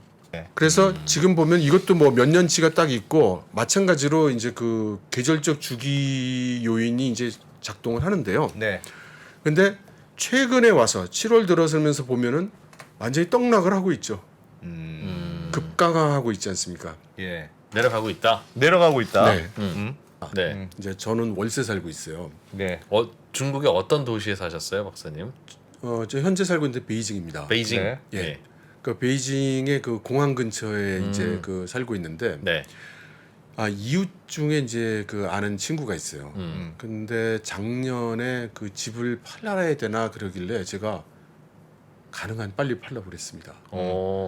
그래서 지금 보면 이것도 뭐 몇 년치가 딱 있고 마찬가지로 이제 그 계절적 주기 요인이 이제 작동을 하는데요. 네. 근데 최근에 와서 7월 들어서면서 보면은 완전히 떡락을 하고 있죠. 급강하고 있지 않습니까? 예. 내려가고 있다. 내려가고 있다. 네. 네. 이제 저는 월세 살고 있어요. 네. 중국의 어떤 도시에 사셨어요, 박사님? 저 현재 살고 있는데 베이징입니다. 베이징. 네. 예. 그 베이징의 그 공항 근처에 이제 그 살고 있는데 네. 이웃 중에 이제 그 아는 친구가 있어요. 근데 작년에 그 집을 팔아야 되나 그러길래 제가 가능한 빨리 팔라고 그랬습니다.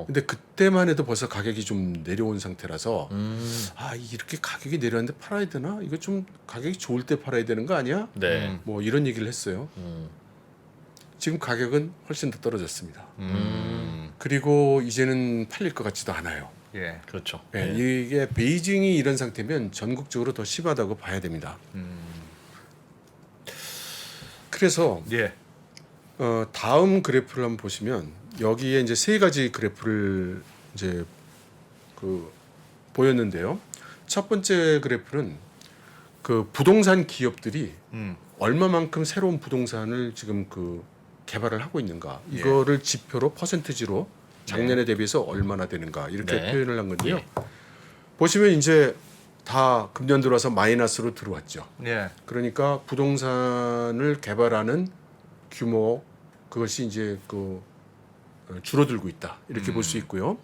근데 그때만 해도 벌써 가격이 좀 내려온 상태라서 이렇게 가격이 내려왔는데 팔아야 되나? 이거 좀 가격이 좋을 때 팔아야 되는 거 아니야? 네. 뭐 이런 얘기를 했어요. 지금 가격은 훨씬 더 떨어졌습니다. 그리고 이제는 팔릴 것 같지도 않아요. 예. 그렇죠. 예, 이게 베이징이 이런 상태면 전국적으로 더 심하다고 봐야 됩니다. 그래서 예. 다음 그래프를 한번 보시면 여기에 이제 세 가지 그래프를 이제 그 보였는데요. 첫 번째 그래프는 그 부동산 기업들이 얼마만큼 새로운 부동산을 지금 그 개발을 하고 있는가 이거를 지표로 퍼센티지로 작년에 대비해서 얼마나 되는가 이렇게 네. 표현을 한 건데요. 보시면 이제 다 금년 들어와서 마이너스로 들어왔죠. 예. 그러니까 부동산을 개발하는 규모 그것이 이제 그 줄어들고 있다 이렇게 볼 수 있고요.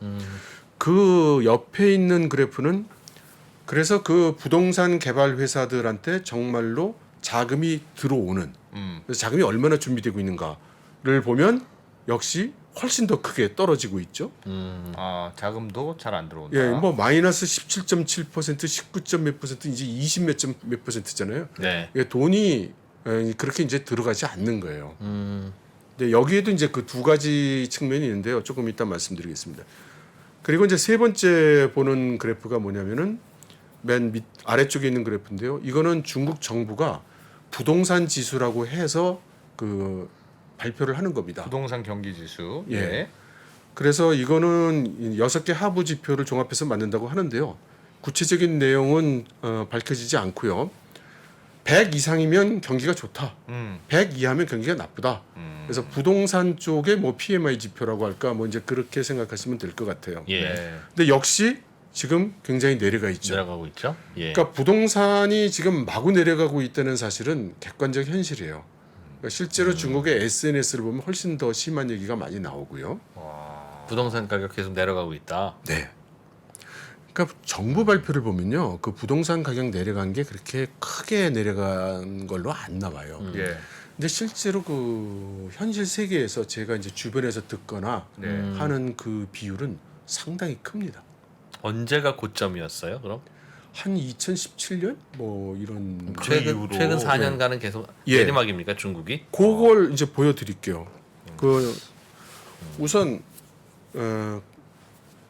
그 옆에 있는 그래프는 그래서 그 부동산 개발 회사들한테 정말로 자금이 들어오는 그래서 자금이 얼마나 준비되고 있는가를 보면 역시 훨씬 더 크게 떨어지고 있죠. 자금도 잘 안 들어온다. 예, 뭐 마이너스 17.7%, 19. 몇 %, 이제 20 몇 %잖아요. 네. 예, 돈이 그렇게 이제 들어가지 않는 거예요. 근데 여기에도 이제 그 두 가지 측면이 있는데요. 조금 이따 말씀드리겠습니다. 그리고 이제 세 번째 보는 그래프가 뭐냐면은 맨 밑 아래쪽에 있는 그래프인데요. 이거는 중국 정부가 부동산 지수라고 해서 그 발표를 하는 겁니다. 부동산 경기 지수. 예. 그래서 이거는 6개 하부 지표를 종합해서 만든다고 하는데요. 구체적인 내용은 밝혀지지 않고요. 100 이상이면 경기가 좋다. 100 이하면 경기가 나쁘다. 그래서 부동산 쪽에 뭐 PMI 지표라고 할까 뭐 이제 그렇게 생각하시면 될 것 같아요. 예. 네. 근데 역시 지금 굉장히 내려가 있죠. 내려가고 있죠. 예. 그러니까 부동산이 지금 마구 내려가고 있다는 사실은 객관적 현실이에요. 그러니까 실제로 중국의 SNS를 보면 훨씬 더 심한 얘기가 많이 나오고요. 부동산 가격 계속 내려가고 있다. 네. 그러니까 정부 발표를 보면요, 그 부동산 가격 내려간 게 그렇게 크게 내려간 걸로 안 나와요. 예. 근데 실제로 그 현실 세계에서 제가 이제 주변에서 듣거나 네. 하는 그 비율은 상당히 큽니다. 언제가 고점이었어요? 그럼 한 2017년 뭐 이런 그 최근 이후로, 최근 4년간은 계속 예. 내리막입니까 중국이? 그걸 이제 보여드릴게요. 그 우선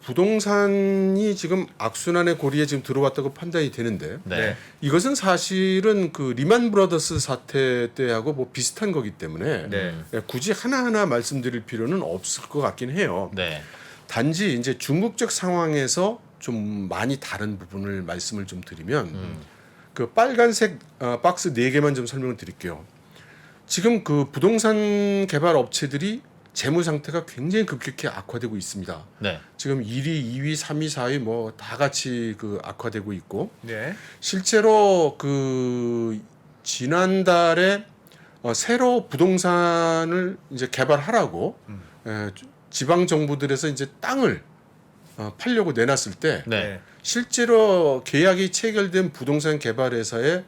부동산이 지금 악순환의 고리에 지금 들어왔다고 판단이 되는데 네. 이것은 사실은 그 리만 브라더스 사태 때하고 뭐 비슷한 거기 때문에 네. 굳이 하나하나 말씀드릴 필요는 없을 것 같긴 해요. 네. 단지 이제 중국적 상황에서 좀 많이 다른 부분을 말씀을 좀 드리면 그 빨간색 박스 4개만 좀 설명을 드릴게요. 지금 그 부동산 개발 업체들이 재무 상태가 굉장히 급격히 악화되고 있습니다. 네. 지금 1위, 2위, 3위, 4위 뭐 다 같이 그 악화되고 있고 네. 실제로 그 지난달에 새로 부동산을 이제 개발하라고 지방 정부들에서 이제 땅을 팔려고 내놨을 때 네. 실제로 계약이 체결된 부동산 개발 회사의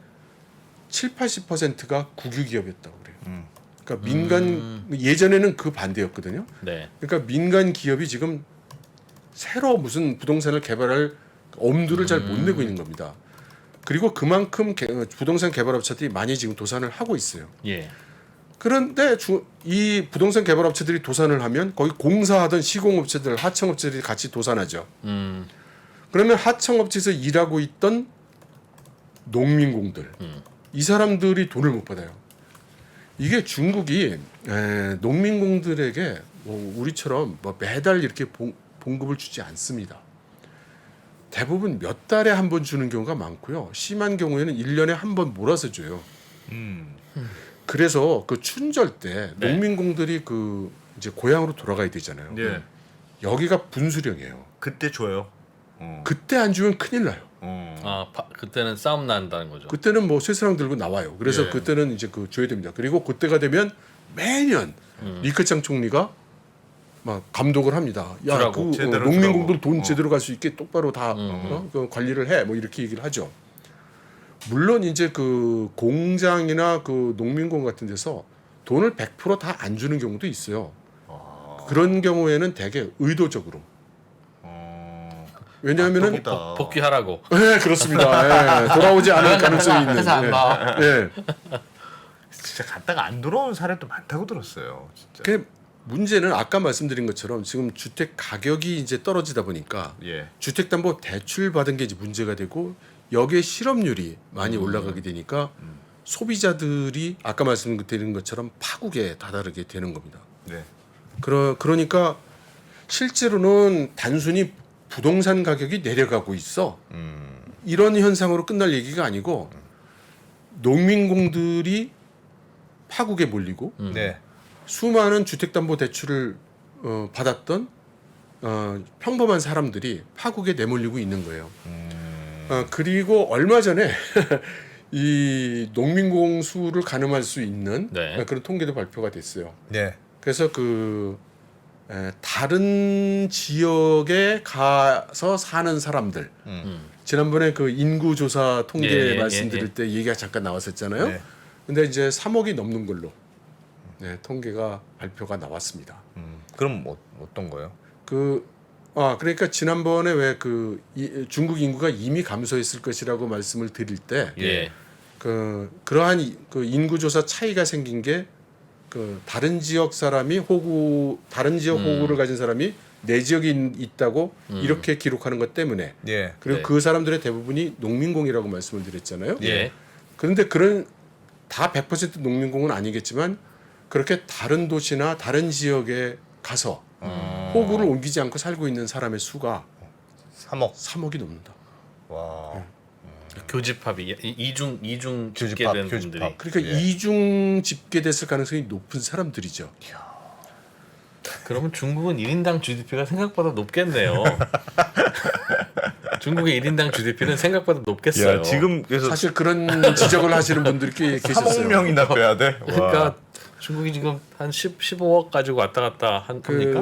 70-80%가 국유기업이었다고 그래요. 그러니까 민간 예전에는 그 반대였거든요. 네. 그러니까 민간 기업이 지금 새로 무슨 부동산을 개발할 엄두를 잘 못 내고 있는 겁니다. 그리고 그만큼 부동산 개발업체들이 많이 지금 도산을 하고 있어요. 예. 그런데 이 부동산 개발업체들이 도산을 하면 거기 공사하던 시공업체들, 하청업체들이 같이 도산하죠. 그러면 하청업체에서 일하고 있던 농민공들, 이 사람들이 돈을 못 받아요. 이게 중국이 농민공들에게 뭐 우리처럼 뭐 매달 이렇게 봉급을 주지 않습니다. 대부분 몇 달에 한 번 주는 경우가 많고요. 심한 경우에는 1년에 한 번 몰아서 줘요. 그래서 그 춘절 때 네. 농민공들이 그 이제 고향으로 돌아가야 되잖아요. 예. 여기가 분수령이에요. 그때 줘요. 그때 안 주면 큰일 나요. 그때는 싸움 난다는 거죠. 그때는 뭐 쇠사랑 들고 나와요. 그래서 예. 그때는 이제 그 줘야 됩니다. 그리고 그때가 되면 매년 리커창 총리가 막 감독을 합니다. 야, 주라고, 그 제대로 농민공들 주라고. 돈 제대로 갈 수 있게 똑바로 다 그 관리를 해. 뭐 이렇게 얘기를 하죠. 물론 이제 그 공장이나 그 농민공 같은 데서 돈을 100% 다 안 주는 경우도 있어요. 그런 경우에는 대개 의도적으로. 왜냐하면은 똑이다. 복귀하라고. 네, 그렇습니다. 예, 돌아오지 않을 가능성이 있는. 회사 안 예. 봐. 예. 진짜 갔다가 안 돌아온 사례도 많다고 들었어요. 진짜. 그 문제는 아까 말씀드린 것처럼 지금 주택 가격이 이제 떨어지다 보니까 예. 주택담보 대출 받은 게 이제 문제가 되고 여기에 실업률이 많이 올라가게 되니까 소비자들이 아까 말씀드린 것처럼 파국에 다다르게 되는 겁니다. 네. 그러니까 실제로는 단순히 부동산 가격이 내려가고 있어 이런 현상으로 끝날 얘기가 아니고 농민공들이 파국에 몰리고 네. 수많은 주택담보대출을 받았던 평범한 사람들이 파국에 내몰리고 있는 거예요. 그리고 얼마 전에 이 농민공 수를 가늠할 수 있는 네. 그런 통계도 발표가 됐어요. 네. 그래서 그 다른 지역에 가서 사는 사람들 지난번에 그 인구 조사 통계 예, 예, 말씀드릴 예. 때 얘기가 잠깐 나왔었잖아요. 네. 근데 이제 3억이 넘는 걸로 통계가 발표가 나왔습니다. 그럼 어떤 거요? 그러니까 지난번에 왜 그 중국 인구가 이미 감소했을 것이라고 말씀을 드릴 때 예. 그러한 그 인구 조사 차이가 생긴 게 그 다른 지역 사람이 다른 지역 호구를 가진 사람이 내 지역에 있다고 이렇게 기록하는 것 때문에 예. 그리고 네. 그 사람들의 대부분이 농민공이라고 말씀을 드렸잖아요. 예. 그런데 다 100% 농민공은 아니겠지만 그렇게 다른 도시나 다른 지역에 가서 호구를 옮기지 않고 살고 있는 사람의 수가 3억. 3억이 넘는다. 와. 교집합이 이중 교집합, 집계된 교집합. 분들이. 그러니까 예. 이중 집계됐을 가능성이 높은 사람들이죠. 그러면 중국은 1인당 GDP가 생각보다 높겠네요. 중국의 1인당 GDP는 생각보다 높겠어요. 야, 지금 그래서 사실 그런 지적을 하시는 분들이 꽤 3억 계셨어요. 명이나 빼야 돼. 그러니까 중국이 지금 한 15억 가지고 왔다 갔다 합니까?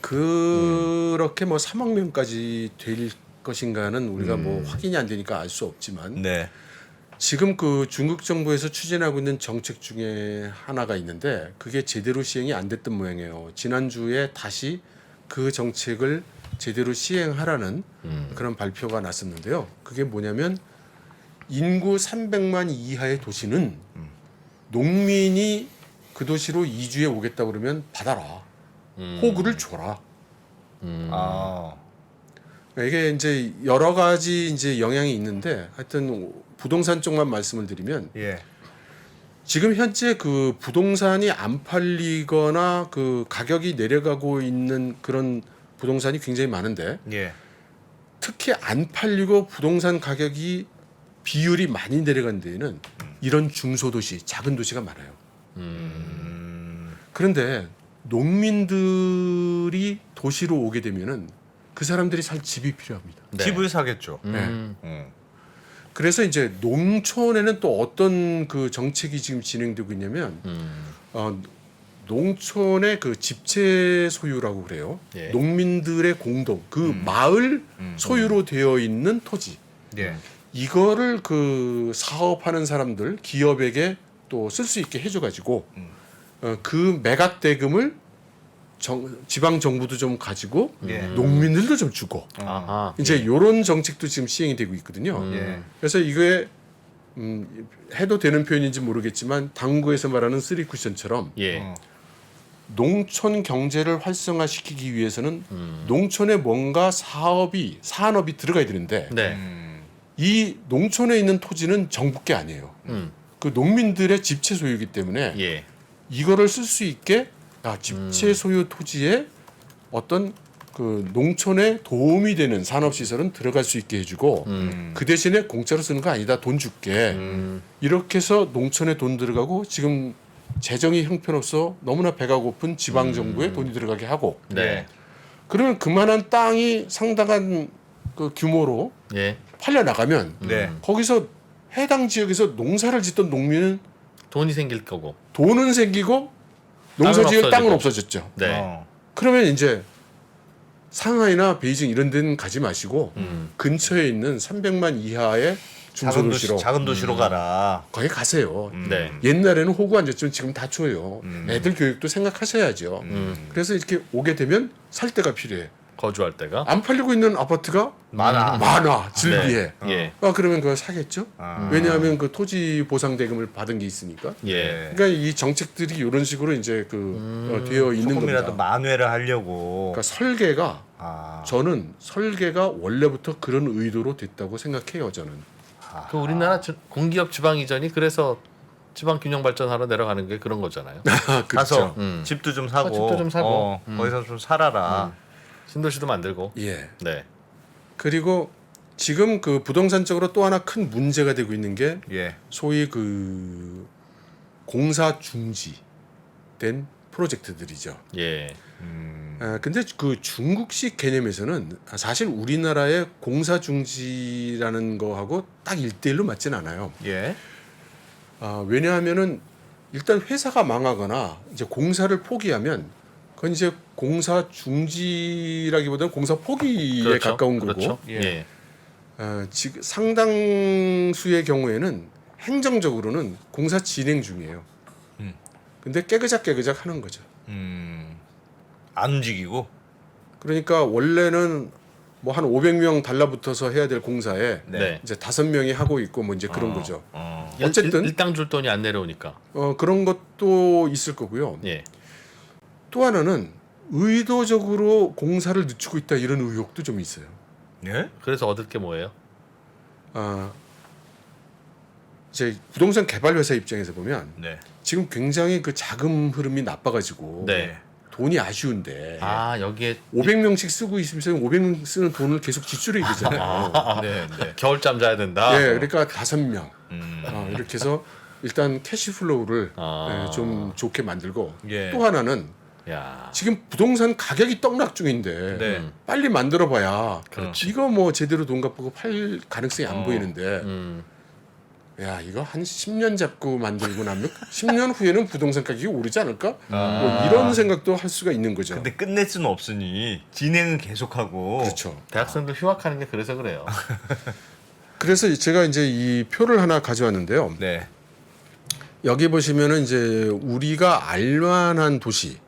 그렇게 뭐 3억 명까지 될 것인가는 우리가 뭐 확인이 안 되니까 알 수 없지만 네. 지금 그 중국 정부에서 추진하고 있는 정책 중에 하나가 있는데 그게 제대로 시행이 안 됐던 모양이에요. 지난주에 다시 그 정책을 제대로 시행하라는 그런 발표가 났었는데요. 그게 뭐냐면 인구 300만 이하의 도시는 농민이 그 도시로 이주해 오겠다 그러면 받아라. 호구를 줘라. 아. 이게 이제 여러 가지 이제 영향이 있는데 하여튼 부동산 쪽만 말씀을 드리면 예. 지금 현재 그 부동산이 안 팔리거나 그 가격이 내려가고 있는 그런 부동산이 굉장히 많은데 예. 특히 안 팔리고 부동산 가격이 비율이 많이 내려간 데에는 이런 중소도시, 작은 도시가 많아요. 그런데 농민들이 도시로 오게 되면은 그 사람들이 살 집이 필요합니다. 네. 집을 사겠죠. 음. 그래서 이제 농촌에는 또 어떤 그 정책이 지금 진행되고 있냐면 농촌의 그 집체 소유라고 그래요. 예. 농민들의 공동 그 마을 소유로 되어 있는 토지. 예. 이거를 그 사업하는 사람들 기업에게 또 쓸 수 있게 해줘가지고 그 매각 대금을 지방 정부도 좀 가지고 예. 농민들도 좀 주고 아하. 이제 이런 정책도 지금 시행이 되고 있거든요. 예. 그래서 이게 해도 되는 표현인지 모르겠지만 당구에서 말하는 쓰리 쿠션처럼 예. 농촌 경제를 활성화시키기 위해서는 농촌에 뭔가 산업이 들어가야 되는데 네. 이 농촌에 있는 토지는 정부게 아니에요. 그 농민들의 집체 소유이기 때문에 예. 이거를 쓸 수 있게 집체 소유 토지에 어떤 그 농촌에 도움이 되는 산업 시설은 들어갈 수 있게 해주고 그 대신에 공짜로 쓰는 거 아니다. 돈 줄게. 이렇게 해서 농촌에 돈 들어가고 지금 재정이 형편없어 너무나 배가 고픈 지방 정부에 돈이 들어가게 하고 네. 그러면 그만한 땅이 상당한 그 규모로 예. 팔려 나가면 네. 거기서 해당 지역에서 농사를 짓던 농민은 돈이 생길 거고. 돈은 생기고 농사지을 땅은 없어졌죠. 네. 어. 그러면 이제 상하이나 베이징 이런 데는 가지 마시고 근처에 있는 300만 이하의 중소도시로 작은 도시로 가라. 거기 가세요. 네. 옛날에는 호구 안 줬지만 지금 다 줘요. 애들 교육도 생각하셔야죠. 그래서 이렇게 오게 되면 살 데가 필요해. 거주할 때가 안 팔리고 있는 아파트가 많아. 즐비해. 네. 예. 그러면 그걸 사겠죠. 왜냐하면 그 토지 보상 대금을 받은 게 있으니까. 예. 그러니까 이 정책들이 이런 식으로 이제 되어 있는 조금이라도 겁니다. 만회를 하려고. 그러니까 설계가 저는 설계가 원래부터 그런 의도로 됐다고 생각해요. 저는. 그 우리나라 공기업 지방 이전이 그래서 지방 균형 발전하러 내려가는 게 그런 거잖아요. 그렇죠. 가서 집도 좀 사고, 집도 좀 사고. 거기서 좀 살아라. 신도시도 만들고. 예. 네. 그리고 지금 그 부동산적으로 또 하나 큰 문제가 되고 있는 게 예. 소위 그 공사 중지된 프로젝트들이죠. 예. 근데 그 중국식 개념에서는 사실 우리나라의 공사 중지라는 거하고 딱 1대1로 맞진 않아요. 예. 왜냐하면은 일단 회사가 망하거나 이제 공사를 포기하면 그건 이제 공사 중지라기보다는 공사 포기에 그렇죠. 가까운 그렇죠. 거고 예. 지금 상당수의 경우에는 행정적으로는 공사 진행 중이에요. 근데 깨그작 하는 거죠. 안 움직이고. 그러니까 원래는 뭐 한 500명 달라붙어서 해야 될 공사에 네. 이제 5명이 하고 있고 뭐 이제 그런 거죠. 일- 어쨌든 일당 줄 돈이 안 내려오니까. 그런 것도 있을 거고요. 예. 또 하나는 의도적으로 공사를 늦추고 있다 이런 의혹도 좀 있어요. 예? 그래서 얻을 게 뭐예요? 이제 부동산 개발 회사 입장에서 보면 네. 지금 굉장히 그 자금 흐름이 나빠가지고 네. 돈이 아쉬운데 아 여기에 500명씩 쓰고 있으면 500명 쓰는 돈을 계속 지출해야 되잖아요. 네, 네. 겨울잠 자야 된다. 예, 그러니까 5명 이렇게 해서 일단 캐시플로우를 좀 좋게 만들고 예. 또 하나는 야. 지금 부동산 가격이 떡락 중인데 네. 빨리 만들어봐야 그렇지. 이거 뭐 제대로 돈 갚고 팔 가능성이 안 보이는데 음. 야 이거 한 10년 잡고 만들고 나면 10년 후에는 부동산 가격이 오르지 않을까? 뭐 이런 생각도 할 수가 있는 거죠. 근데 끝낼 수는 없으니 진행은 계속하고. 그렇죠. 대학생들 휴학하는 게 그래서 그래요. 그래서 제가 이제 이 표를 하나 가져왔는데요. 네. 여기 보시면은 이제 우리가 알만한 도시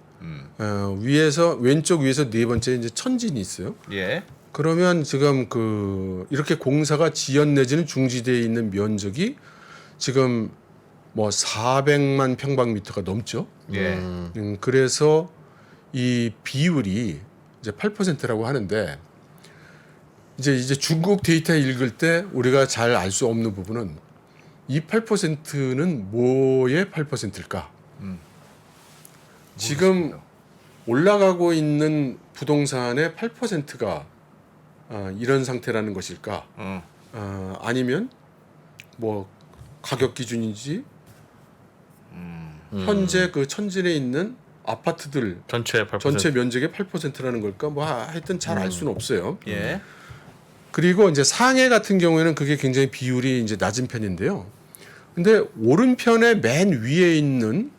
위에서 왼쪽 위에서 네 번째 이제 천진이 있어요. 예. 그러면 지금 그 이렇게 공사가 지연 내지는 중지되어 있는 면적이 지금 뭐 400만 평방미터가 넘죠. 예. 그래서 이 비율이 이제 8%라고 하는데 이제 중국 데이터 읽을 때 우리가 잘 알 수 없는 부분은 이 8%는 뭐의 8%일까? 지금 올라가고 있는 부동산의 8%가 이런 상태라는 것일까? 아니면 뭐 가격 기준인지 현재 그 천진에 있는 아파트들 전체 8%. 전체 면적의 8%라는 걸까? 뭐 하여튼 잘 알 수는 없어요. 예. 그리고 이제 상해 같은 경우에는 그게 굉장히 비율이 이제 낮은 편인데요. 근데 오른편에 맨 위에 있는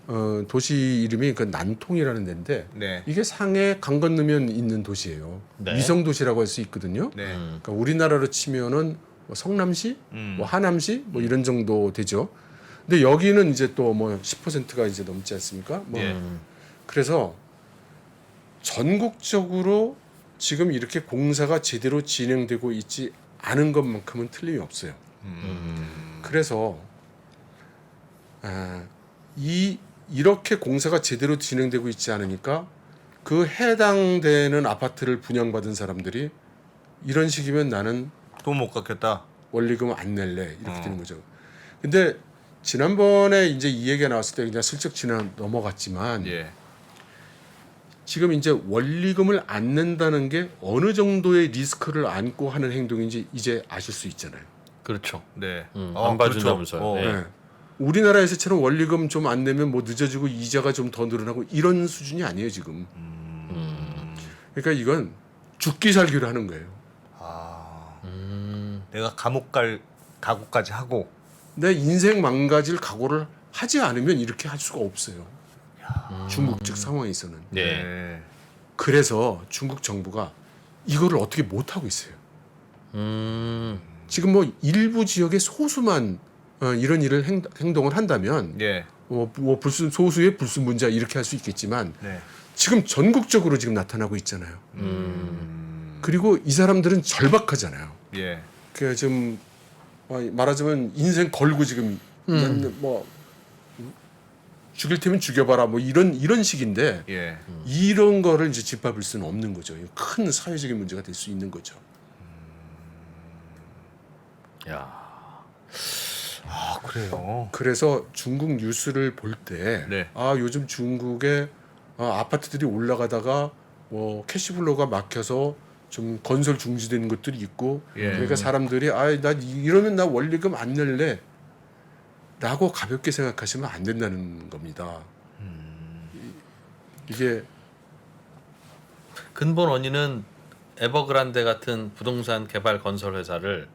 도시 이름이 그 난통이라는 데인데 네. 이게 상해 강 건너면 있는 도시예요. 네. 위성 도시라고 할 수 있거든요. 네. 그러니까 우리나라로 치면은 뭐 성남시, 뭐 하남시 뭐 이런 정도 되죠. 근데 여기는 이제 또 뭐 10%가 이제 넘지 않습니까? 뭐 예. 그래서 전국적으로 지금 이렇게 공사가 제대로 진행되고 있지 않은 것만큼은 틀림이 없어요. 그래서 이렇게 공사가 제대로 진행되고 있지 않으니까 그 해당되는 아파트를 분양받은 사람들이 이런 식이면 나는 돈 못 갚겠다. 원리금 안 낼래 이렇게 되는 거죠. 근데 지난번에 이제 이 얘기가 나왔을 때 그냥 슬쩍 넘어갔지만 예. 지금 이제 원리금을 안 낸다는 게 어느 정도의 리스크를 안고 하는 행동인지 이제 아실 수 있잖아요. 그렇죠. 네. 안 봐준다면서요. 그렇죠. 네. 네. 우리나라에서처럼 원리금 좀 안 내면 뭐 늦어지고 이자가 좀 더 늘어나고 이런 수준이 아니에요 지금. 그러니까 이건 죽기 살기로 하는 거예요. 내가 감옥 갈 각오까지 하고. 내 인생 망가질 각오를 하지 않으면 이렇게 할 수가 없어요. 중국 측 상황에서는. 네. 그래서 중국 정부가 이거를 어떻게 못 하고 있어요. 음. 지금 뭐 일부 지역의 소수만 이런 일을 행동을 한다면 예. 뭐 소수의 불순분자 이렇게 할 수 있겠지만 네. 지금 전국적으로 지금 나타나고 있잖아요. 그리고 이 사람들은 절박하잖아요. 예. 그 지금 말하자면 인생 걸고 지금 뭐 죽일 테면 죽여봐라 뭐 이런 식인데 예. 이런 거를 이제 짚어볼 수는 없는 거죠. 큰 사회적인 문제가 될 수 있는 거죠. 야. 아 그래요. 그래서 중국 뉴스를 볼 때 네. 요즘 중국의 아파트들이 올라가다가 뭐 캐시플로우가 막혀서 좀 건설 중지되는 것들이 있고 예. 그러니까 사람들이 나 이러면 나 원리금 안 낼래 라고 가볍게 생각하시면 안 된다는 겁니다. 이게 근본 원인은 에버그란데 같은 부동산 개발 건설 회사를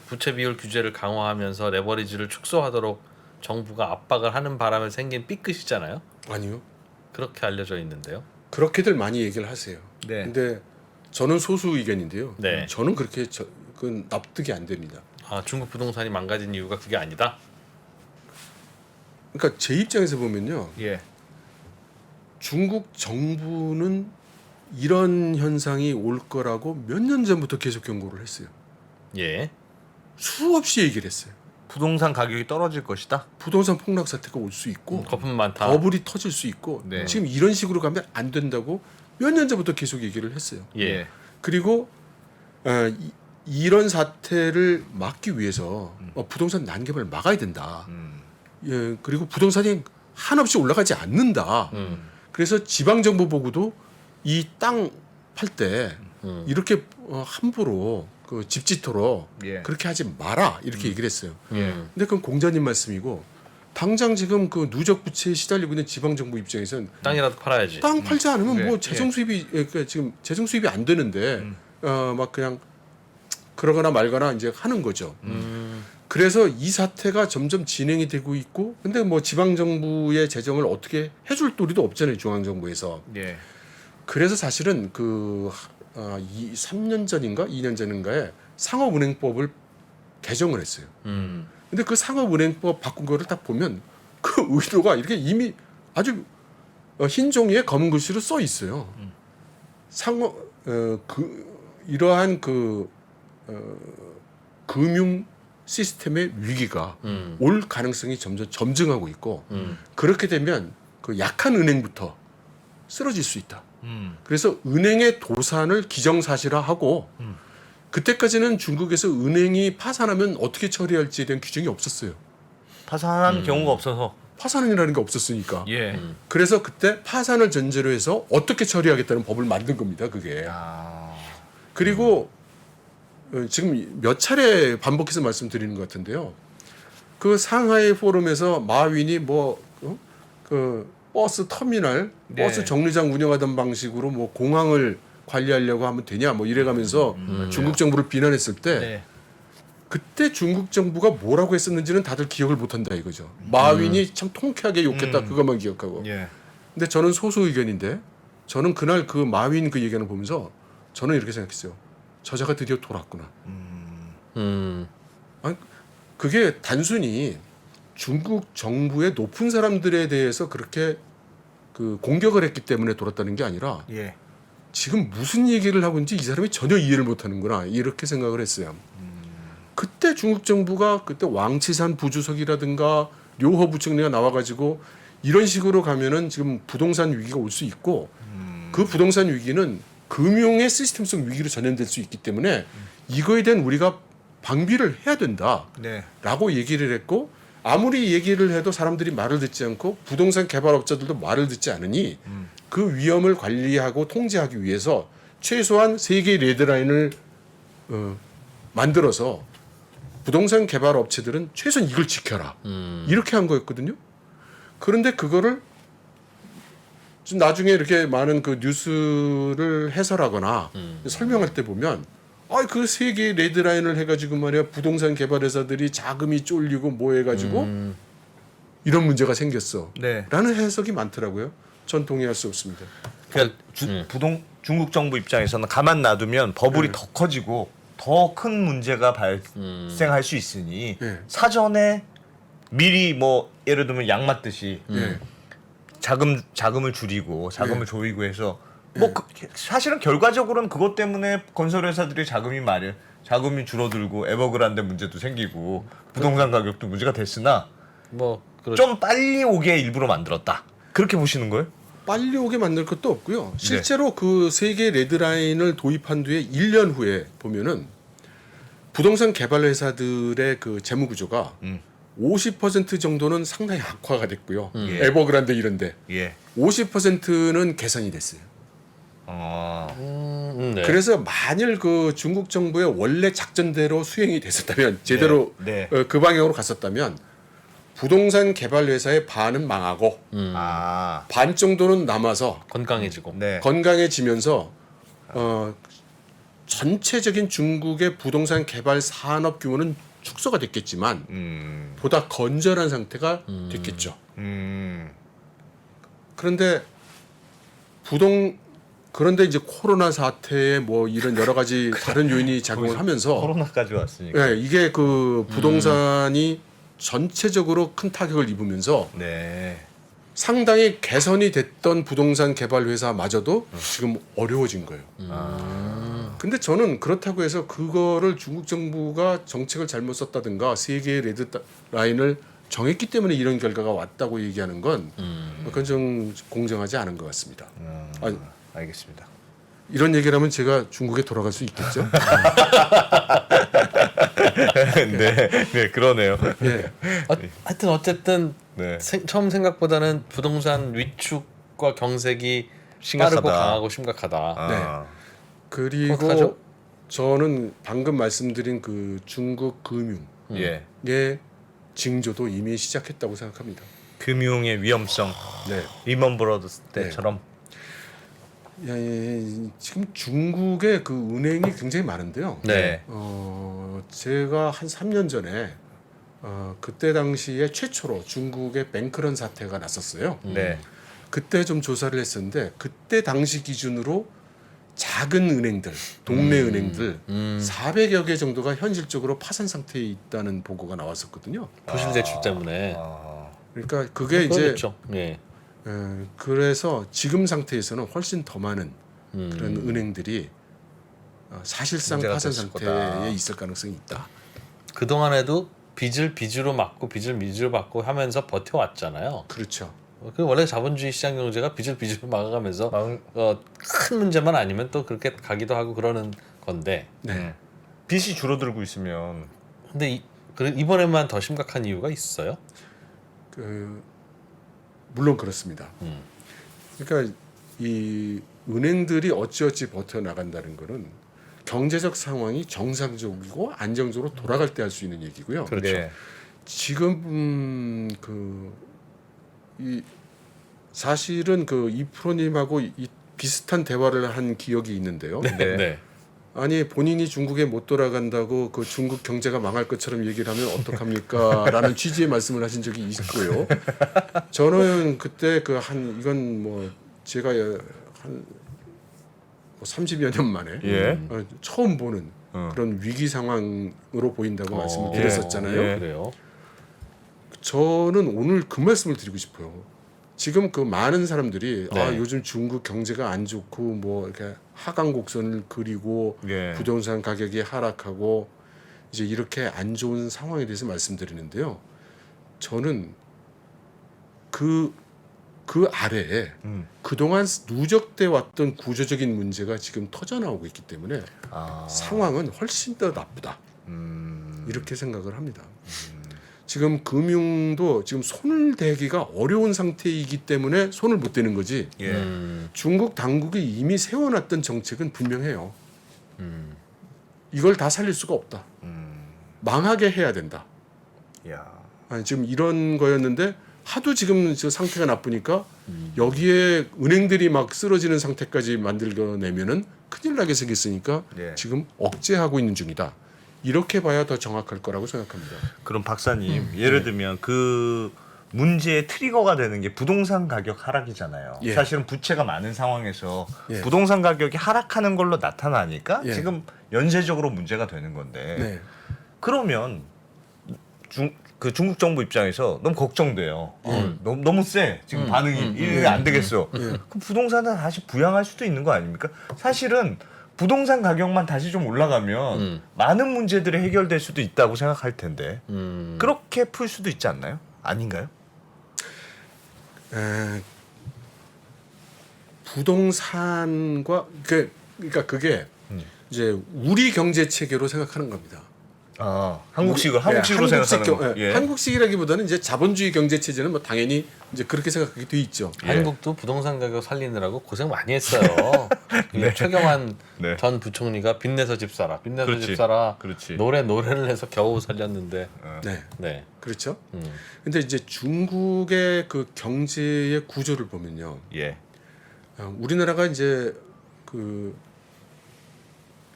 부채 비율 규제를 강화하면서 레버리지를 축소하도록 정부가 압박을 하는 바람에 생긴 삐끗이잖아요. 아니요. 그렇게 알려져 있는데요. 그렇게들 많이 얘기를 하세요. 네. 근데 저는 소수 의견인데요. 네. 저는 그렇게 그건 납득이 안 됩니다. 아, 중국 부동산이 망가진 이유가 그게 아니다. 그러니까 제 입장에서 보면요. 예. 중국 정부는 이런 현상이 올 거라고 몇 년 전부터 계속 경고를 했어요. 예. 수없이 얘기를 했어요. 부동산 가격이 떨어질 것이다. 부동산 폭락 사태가 올 수 있고 거품 많다. 버블이 터질 수 있고 네. 지금 이런 식으로 가면 안 된다고 몇 년 전부터 계속 얘기를 했어요. 예. 그리고 이런 사태를 막기 위해서 부동산 난개발 막아야 된다. 예, 그리고 부동산이 한없이 올라가지 않는다. 그래서 지방 정부 보고도 이 땅 팔 때 이렇게 함부로 그 집짓토로 예. 그렇게 하지 마라 이렇게 얘기를 했어요. 예. 근데 그건 공자님 말씀이고 당장 지금 그 누적 부채에 시달리고 있는 지방 정부 입장에서는 땅이라도 팔아야지. 땅 팔지 않으면 네, 뭐 재정 수입이 그러니까 지금 재정 수입이 안 되는데 막 그냥 그러거나 말거나 이제 하는 거죠. 그래서 이 사태가 점점 진행이 되고 있고 근데 뭐 지방 정부의 재정을 어떻게 해줄 도리도 없잖아요 중앙 정부에서. 예. 그래서 사실은 그 3년 전인가 2년 전인가에 상업은행법을 개정을 했어요. 근데 그 상업은행법 바꾼 거를 딱 보면 그 의도가 이렇게 이미 아주 흰 종이에 검은 글씨로 써 있어요. 이러한 금융 시스템의 위기가 올 가능성이 점점 점증하고 있고 그렇게 되면 그 약한 은행부터 쓰러질 수 있다. 그래서 은행의 도산을 기정사실화하고 그때까지는 중국에서 은행이 파산하면 어떻게 처리할지에 대한 규정이 없었어요. 파산한 경우가 없어서. 파산이라는 게 없었으니까. 예. 그래서 그때 파산을 전제로 해서 어떻게 처리하겠다는 법을 만든 겁니다. 그게. 그리고 지금 몇 차례 반복해서 말씀드리는 것 같은데요. 그 상하이 포럼에서 마윈이 그 버스 터미널, 네. 버스 정류장 운영하던 방식으로 뭐 공항을 관리하려고 하면 되냐 뭐 이래가면서 중국 정부를 비난했을 때 네. 그때 중국 정부가 뭐라고 했었는지는 다들 기억을 못한다 이거죠. 마윈이 참 통쾌하게 욕했다 그것만 기억하고. 예. 근데 저는 소수 의견인데 저는 그날 그 마윈 그 얘기를 보면서 저는 이렇게 생각했어요. 저자가 드디어 돌았구나. 아니, 그게 단순히 중국 정부의 높은 사람들에 대해서 그렇게 그 공격을 했기 때문에 돌았다는 게 아니라 예. 지금 무슨 얘기를 하고 있는지 이 사람이 전혀 이해를 못하는구나 이렇게 생각을 했어요. 그때 중국 정부가 그때 왕치산 부주석이라든가 료허 부총리가 나와가지고 이런 식으로 가면은 지금 부동산 위기가 올 수 있고 그 부동산 위기는 금융의 시스템성 위기로 전환될 수 있기 때문에 이거에 대한 우리가 방비를 해야 된다라고 네. 얘기를 했고 아무리 얘기를 해도 사람들이 말을 듣지 않고 부동산 개발업자들도 말을 듣지 않으니 그 위험을 관리하고 통제하기 위해서 최소한 3개의 레드라인을 만들어서 부동산 개발 업체들은 최소한 이걸 지켜라. 이렇게 한 거였거든요. 그런데 그거를 좀 나중에 이렇게 많은 그 뉴스를 해설하거나 설명할 때 보면 그 3개의 레드라인을 해가지고 말이야 부동산 개발 회사들이 자금이 쫄리고 뭐 해가지고 이런 문제가 생겼어. 네. 라는 해석이 많더라고요. 전 동의할 수 없습니다. 그러니까 중국 정부 입장에서는 가만 놔두면 버블이 더 커지고 더 큰 문제가 발생할 수 있으니 네. 사전에 미리 뭐 예를 들면 약 맞듯이 자금을 줄이고 자금을 조이고 해서 뭐 사실은 결과적으로는 그것 때문에 건설회사들이 자금이 줄어들고 에버그란데 문제도 생기고 부동산 가격도 문제가 됐으나 뭐 좀 빨리 오게 일부러 만들었다. 그렇게 보시는 거예요? 빨리 오게 만들 것도 없고요. 실제로 그 3개의 레드라인을 도입한 뒤에 1년 후에 보면은 부동산 개발 회사들의 그 재무 구조가 50% 정도는 상당히 악화가 됐고요. 예. 에버그란데 이런데 예. 50%는 개선이 됐어요. 네. 그래서 만일 그 중국 정부의 원래 작전대로 수행이 됐었다면 제대로 네. 그 방향으로 갔었다면 부동산 개발 회사의 반은 망하고 반 정도는 남아서 건강해지고. 네. 건강해지면서 전체적인 중국의 부동산 개발 산업 규모는 축소가 됐겠지만 보다 건전한 상태가 됐겠죠. 그런데 이제 코로나 사태에 뭐 이런 여러 가지 다른 요인이 작용을 하면서 코로나까지 왔으니까. 이게 그 부동산이 전체적으로 큰 타격을 입으면서 네. 상당히 개선이 됐던 부동산 개발 회사마저도 지금 어려워진 거예요. 근데 저는 그렇다고 해서 그거를 중국 정부가 정책을 잘못 썼다든가 3개의 레드 라인을 정했기 때문에 이런 결과가 왔다고 얘기하는 건 그건 좀 공정하지 않은 것 같습니다. 알겠습니다. 이런 얘기를 하면 제가 중국에 돌아갈 수 있겠죠? 네, 그러네요. 예. 하여튼 어쨌든 네. 처음 생각보다는 부동산 위축 중국과 경색이 심각하다. 빠르고 강하고 심각하다. 아. 그리고 어떡하죠? 저는 방금 말씀드린 그 중국 금융의 예. 징조도 이미 시작했다고 생각합니다. 금융의 위험성. 네. 리먼 브러더스 때처럼. 지금 중국의 그 은행이 굉장히 많은데요. 네. 제가 한 3년 전에 그때 당시에 최초로 중국의 뱅크런 사태가 났었어요. 네. 그때 좀 조사를 했었는데 그때 당시 기준으로 작은 은행들, 동네 은행들 400여 개 정도가 현실적으로 파산 상태에 있다는 보고가 나왔었거든요. 부실 대출 때문에. 그러니까 그게 이제 그렇죠. 예. 그래서 지금 상태에서는 훨씬 더 많은 그런 음. 은행들이 사실상 문제가 파산 됐을 거다. 상태에 있을 가능성이 있다. 그 동안에도 빚을 빚으로 막고 빚을 빚으로 받고 하면서 버텨왔잖아요. 그렇죠. 그 원래 자본주의 시장 경제가 빚을 빚으로 막아가면서 막- 큰 문제만 아니면 또 그렇게 가기도 하고 그러는 건데. 네. 빚이 줄어들고 있으면 근데 이번에만 더 심각한 이유가 있어요? 물론 그렇습니다. 그러니까 이 은행들이 어찌어찌 버텨 나간다는 거는 경제적 상황이 정상적이고 안정적으로 돌아갈 때 할 수 있는 얘기고요. 그렇죠. 네. 지금 이 사실은 그 이프로님하고 비슷한 대화를 한 기억이 있는데요. 네. 네. 아니 본인이 중국에 못 돌아간다고 그 중국 경제가 망할 것처럼 얘기를 하면 어떡합니까? 라는 취지의 말씀을 하신 적이 있고요. 저는 그때 이건 뭐 제가 한 30여 년 만에 예. 처음 보는 그런 위기 상황으로 보인다고 말씀을 예. 드렸었잖아요. 예. 그래요. 저는 오늘 그 말씀을 드리고 싶어요. 지금 그 많은 사람들이 네. 요즘 중국 경제가 안 좋고 뭐 이렇게 하강 곡선을 그리고 예. 부동산 가격이 하락하고 이제 이렇게 안 좋은 상황에 대해서 말씀드리는데요. 저는 그 아래에 그동안 누적돼 왔던 구조적인 문제가 지금 터져 나오고 있기 때문에 상황은 훨씬 더 나쁘다. 이렇게 생각을 합니다. 지금 금융도 지금 손을 대기가 어려운 상태이기 때문에 손을 못 대는 거지. 예. 중국 당국이 이미 세워놨던 정책은 분명해요. 이걸 다 살릴 수가 없다. 망하게 해야 된다. 야. 지금 이런 거였는데 하도 지금 저 상태가 나쁘니까 여기에 은행들이 막 쓰러지는 상태까지 만들어내면은 큰일 나게 생겼으니까 네. 지금 억제하고 있는 중이다. 이렇게 봐야 더 정확할 거라고 생각합니다. 그럼 박사님 예를 들면 그 문제의 트리거가 되는 게 부동산 가격 하락이잖아요. 예. 사실은 부채가 많은 상황에서 예. 부동산 가격이 하락하는 걸로 나타나니까 예. 지금 연쇄적으로 문제가 되는 건데 네. 그러면 중국 정부 입장에서 너무 걱정돼요. 너무 세 지금 반응이 이래 안 되겠어. 그럼 부동산을 다시 부양할 수도 있는 거 아닙니까? 사실은 부동산 가격만 다시 좀 올라가면 많은 문제들이 해결될 수도 있다고 생각할 텐데 그렇게 풀 수도 있지 않나요? 아닌가요? 부동산과 그러니까 그게 이제 우리 경제 체계로 생각하는 겁니다. 한국식으로 한국식 생각하는 거. 예. 한국식이라기보다는 이제 자본주의 경제 체제는 뭐 당연히 이제 그렇게 생각하게 돼 있죠. 예. 한국도 부동산 가격 살리느라고 고생 많이 했어요. 최경환 네. 전 부총리가 빚내서 집 사라, 빚내서 그렇지. 집 사라 그렇지. 노래를 해서 겨우 살렸는데. 네, 네. 그렇죠. 근데 이제 중국의 그 경제의 구조를 보면요, 예. 우리나라가 이제 그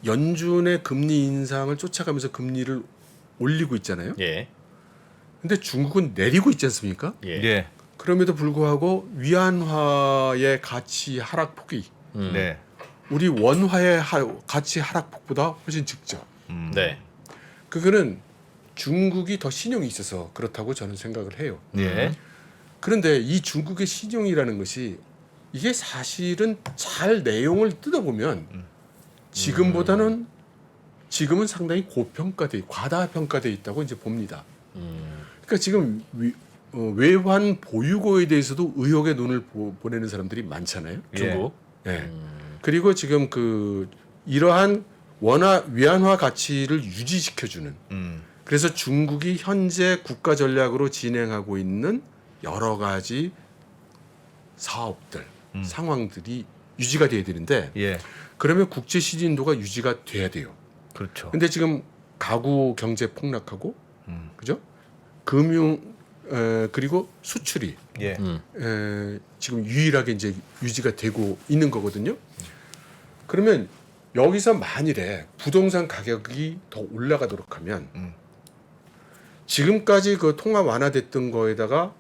연준의 금리 인상을 쫓아가면서 금리를 올리고 있잖아요. 예. 근데 중국은 내리고 있지 않습니까? 예. 예. 그럼에도 불구하고 위안화의 가치 하락폭이 네. 우리 원화의 가치 하락폭보다 훨씬 적죠. 네. 그거는 중국이 더 신용이 있어서 그렇다고 저는 생각을 해요. 예. 그런데 이 중국의 신용이라는 것이 이게 사실은 잘 내용을 뜯어보면 지금은 상당히 과다평가돼 있다고 이제 봅니다. 그러니까 지금 외환 보유고에 대해서도 의혹의 눈을 보내는 사람들이 많잖아요. 중국. 네. 그리고 지금 이러한 위안화 가치를 유지시켜주는 그래서 중국이 현재 국가 전략으로 진행하고 있는 여러 가지 사업들 상황들이 유지가 돼야 되는데 예. 그러면 국제 신인도가 유지가 돼야 돼요. 그렇죠. 근데 지금 가구 경제 폭락하고 그죠? 금융 그리고 수출이 예. 지금 유일하게 이제 유지가 되고 있는 거거든요. 그러면 여기서 만일에 부동산 가격이 더 올라가도록 하면 지금까지 그 통화 완화됐던 거에다가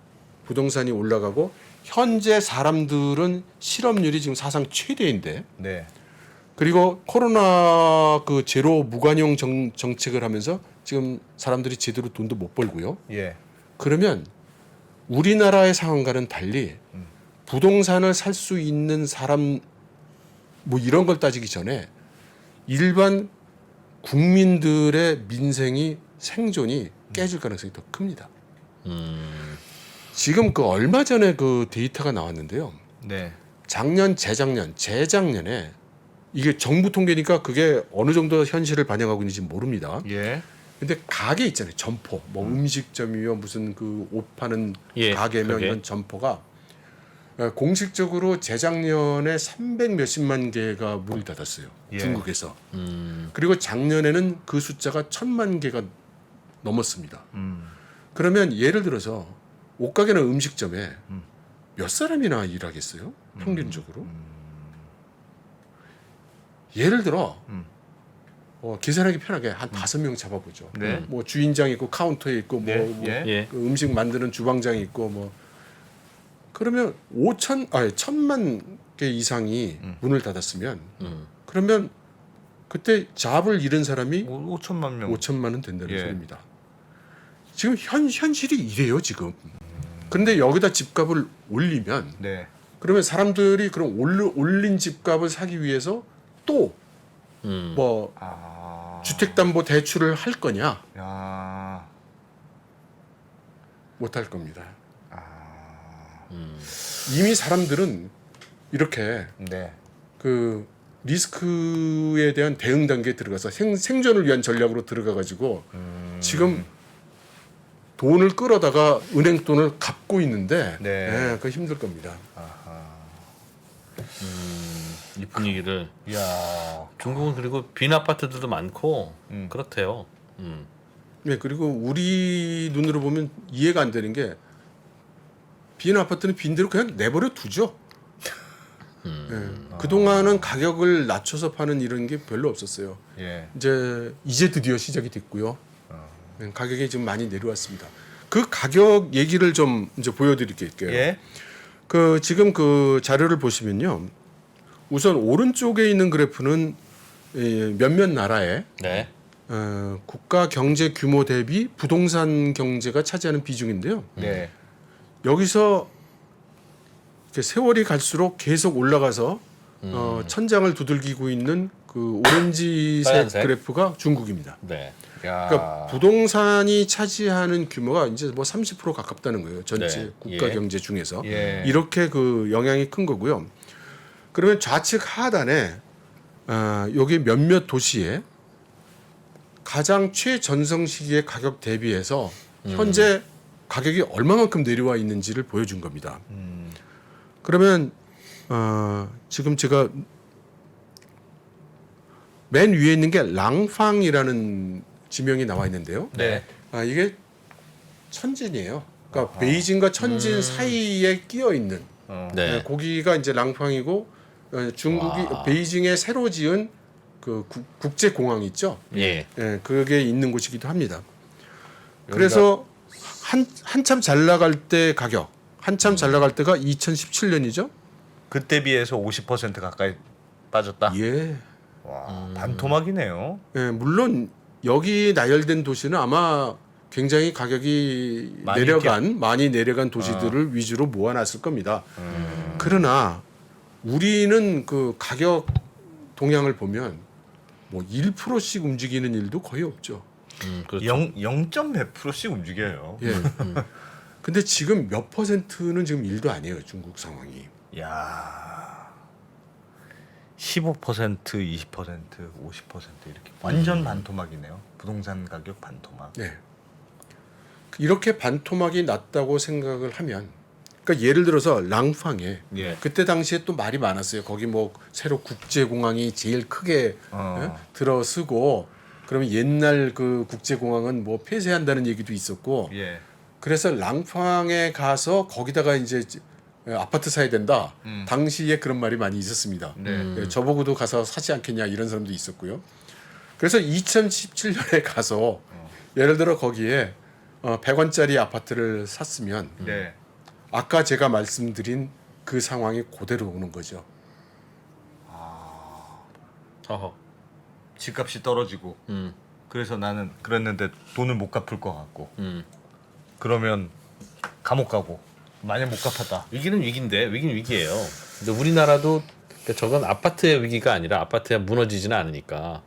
부동산이 올라가고 현재 사람들은 실업률이 지금 사상 최대인데 네. 그리고 코로나 그 제로 무관용 정책을 하면서 지금 사람들이 제대로 돈도 못 벌고요. 예. 그러면 우리나라의 상황과는 달리 부동산을 살 수 있는 사람 뭐 이런 걸 따지기 전에 일반 국민들의 민생이 생존이 깨질 가능성이 더 큽니다. 지금 그 얼마 전에 그 데이터가 나왔는데요. 네. 작년, 재작년에 이게 정부 통계니까 그게 어느 정도 현실을 반영하고 있는지 모릅니다. 예. 근데 가게 있잖아요. 점포. 뭐 음식점이요. 무슨 그 옷 파는 예, 가게면 그게. 이런 점포가 공식적으로 재작년에 300 몇십만 개가 문을 닫았어요. 예. 중국에서. 그리고 작년에는 그 숫자가 1000만 개가 넘었습니다. 그러면 예를 들어서 옷가게나 음식점에 몇 사람이나 일하겠어요? 평균적으로? 예를 들어 계산하기 편하게 한 5명 잡아보죠. 네. 뭐 주인장 있고 카운터에 있고 네. 뭐 예. 예. 그 음식 만드는 주방장이 있고 뭐 그러면 1000만 개 이상이 문을 닫았으면 그러면 그때 잡을 잃은 사람이 5천만 명. 5천만은 된다는 예. 소리입니다. 지금 현실이 이래요 지금. 그런데 여기다 집값을 올리면 네. 그러면 사람들이 그럼 올린 집값을 사기 위해서 또 뭐 아. 주택담보대출을 할 거냐? 야. 못 할 겁니다. 이미 사람들은 이렇게 네. 그 리스크에 대한 대응 단계에 들어가서 생존을 위한 전략으로 들어가 가지고 지금 돈을 끌어다가 은행 돈을 갚고 있는데 네. 그거 힘들 겁니다. 이 분위기를 야. 중국은 그리고 빈 아파트들도 많고 그렇대요. 네, 그리고 우리 눈으로 보면 이해가 안 되는 게 빈 아파트는 빈대로 그냥 내버려 두죠. 그동안은 가격을 낮춰서 파는 이런 게 별로 없었어요. 예. 이제 드디어 시작이 됐고요. 가격이 지금 많이 내려왔습니다. 그 가격 얘기를 좀 이제 보여드릴게요. 예. 그 지금 그 자료를 보시면요. 우선 오른쪽에 있는 그래프는 몇몇 나라의 네. 국가 경제 규모 대비 부동산 경제가 차지하는 비중인데요. 네. 여기서 이렇게 세월이 갈수록 계속 올라가서 천장을 두들기고 있는 그 오렌지색 빨간색. 그래프가 중국입니다. 네. 야. 그러니까 부동산이 차지하는 규모가 이제 뭐 30% 가깝다는 거예요. 전체 네. 국가 예. 경제 중에서 예. 이렇게 그 영향이 큰 거고요. 그러면 좌측 하단에 여기 몇몇 도시에 가장 최전성 시기의 가격 대비해서 현재 가격이 얼마만큼 내려와 있는지를 보여준 겁니다. 그러면 지금 제가 맨 위에 있는 게 랑팡이라는 지명이 나와 있는데요. 네. 이게 천진이에요. 그러니까 베이징과 천진 사이에 끼어 있는 네. 거기가 이제 랑팡이고 중국이 베이징에 새로 지은 그 국제 공항이 있죠. 예. 예, 그게 있는 곳이기도 합니다. 그래서 한참 잘 나갈 때 가격, 한참 잘 나갈 때가 2017년이죠. 그때 비해서 50% 가까이 빠졌다. 예. 와, 반토막이네요. 예, 물론 여기 나열된 도시는 아마 굉장히 가격이 많이 내려간 도시들을 위주로 모아놨을 겁니다. 그러나 우리는 그 가격 동향을 보면 뭐 1%씩 움직이는 일도 거의 없죠. 그렇죠. 0몇 %씩 움직여요. 예. 근데 지금 몇 %는 지금 일도 아니에요. 중국 상황이. 야. 15%, 20%, 50% 이렇게 완전 반토막이네요. 부동산 가격 반토막. 네. 이렇게 반토막이 났다고 생각을 하면 그러니까 예를 들어서 랑팡에 예. 그때 당시에 또 말이 많았어요. 거기 뭐 새로 국제공항이 제일 크게 들어서고 그러면 옛날 그 국제공항은 뭐 폐쇄한다는 얘기도 있었고 예. 그래서 랑팡에 가서 거기다가 이제 아파트 사야 된다. 당시에 그런 말이 많이 있었습니다. 네. 예, 저보고도 가서 사지 않겠냐 이런 사람도 있었고요. 그래서 2017년에 가서 예를 들어 거기에 100원짜리 아파트를 샀으면 네. 아까 제가 말씀드린 그 상황이 그대로 오는 거죠. 어허. 집값이 떨어지고 그래서 나는 그랬는데 돈을 못 갚을 것 같고 그러면 감옥 가고 만약 못 갚았다. 위기는 위기인데 위기는 위기예요. 근데 우리나라도 그러니까 저건 아파트의 위기가 아니라 아파트가 무너지지는 않으니까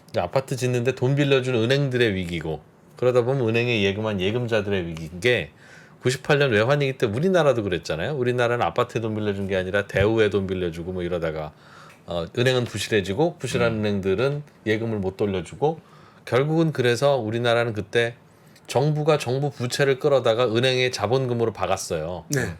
근데 아파트 짓는데 돈 빌려주는 은행들의 위기고 그러다 보면 은행에 예금한 예금자들의 위기인 게 98년 외환위기 때 우리나라도 그랬잖아요. 우리나라는 아파트에 돈 빌려준 게 아니라 대우에 돈 빌려주고 뭐 이러다가 은행은 부실해지고 부실한 은행들은 예금을 못 돌려주고 결국은 그래서 우리나라는 그때 정부가 정부 부채를 끌어다가 은행의 자본금으로 박았어요. 네.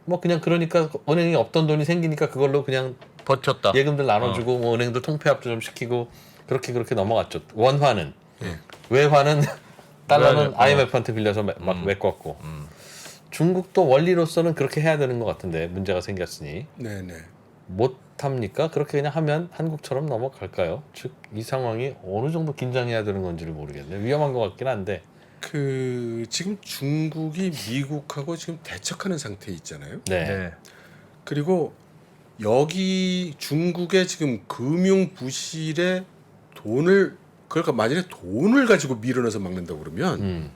뭐 그냥 그러니까 은행에 없던 돈이 생기니까 그걸로 그냥 버텼다. 예금들 나눠주고 뭐 은행도 통폐합도 좀 시키고 그렇게 넘어갔죠. 원화는 외화는 달러는 IMF한테 빌려서 막 메꿨고 중국도 원리로서는 그렇게 해야 되는 것 같은데 문제가 생겼으니 네네. 못 합니까? 그렇게 그냥 하면 한국처럼 넘어갈까요? 즉 이 상황이 어느 정도 긴장해야 되는 건지를 모르겠네요. 위험한 것 같긴 한데. 그 지금 중국이 미국하고 지금 대척하는 상태에 있잖아요. 네. 네. 그리고 여기 중국의 지금 금융 부실에 돈을 그러니까 만약에 돈을 가지고 밀어넣어서 막는다 그러면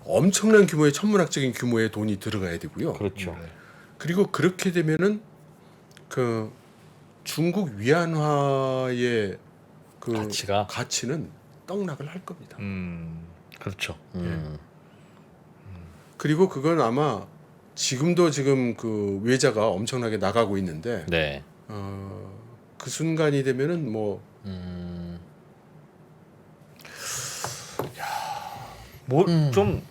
엄청난 규모의 천문학적인 규모의 돈이 들어가야 되고요. 그렇죠. 그리고 그렇게 되면은 그 중국 위안화의 그 가치는 떡락을 할 겁니다. 그렇죠. 그리고 그건 아마 지금도 지금 그 외자가 엄청나게 나가고 있는데 네. 그 순간이 되면은 뭐 좀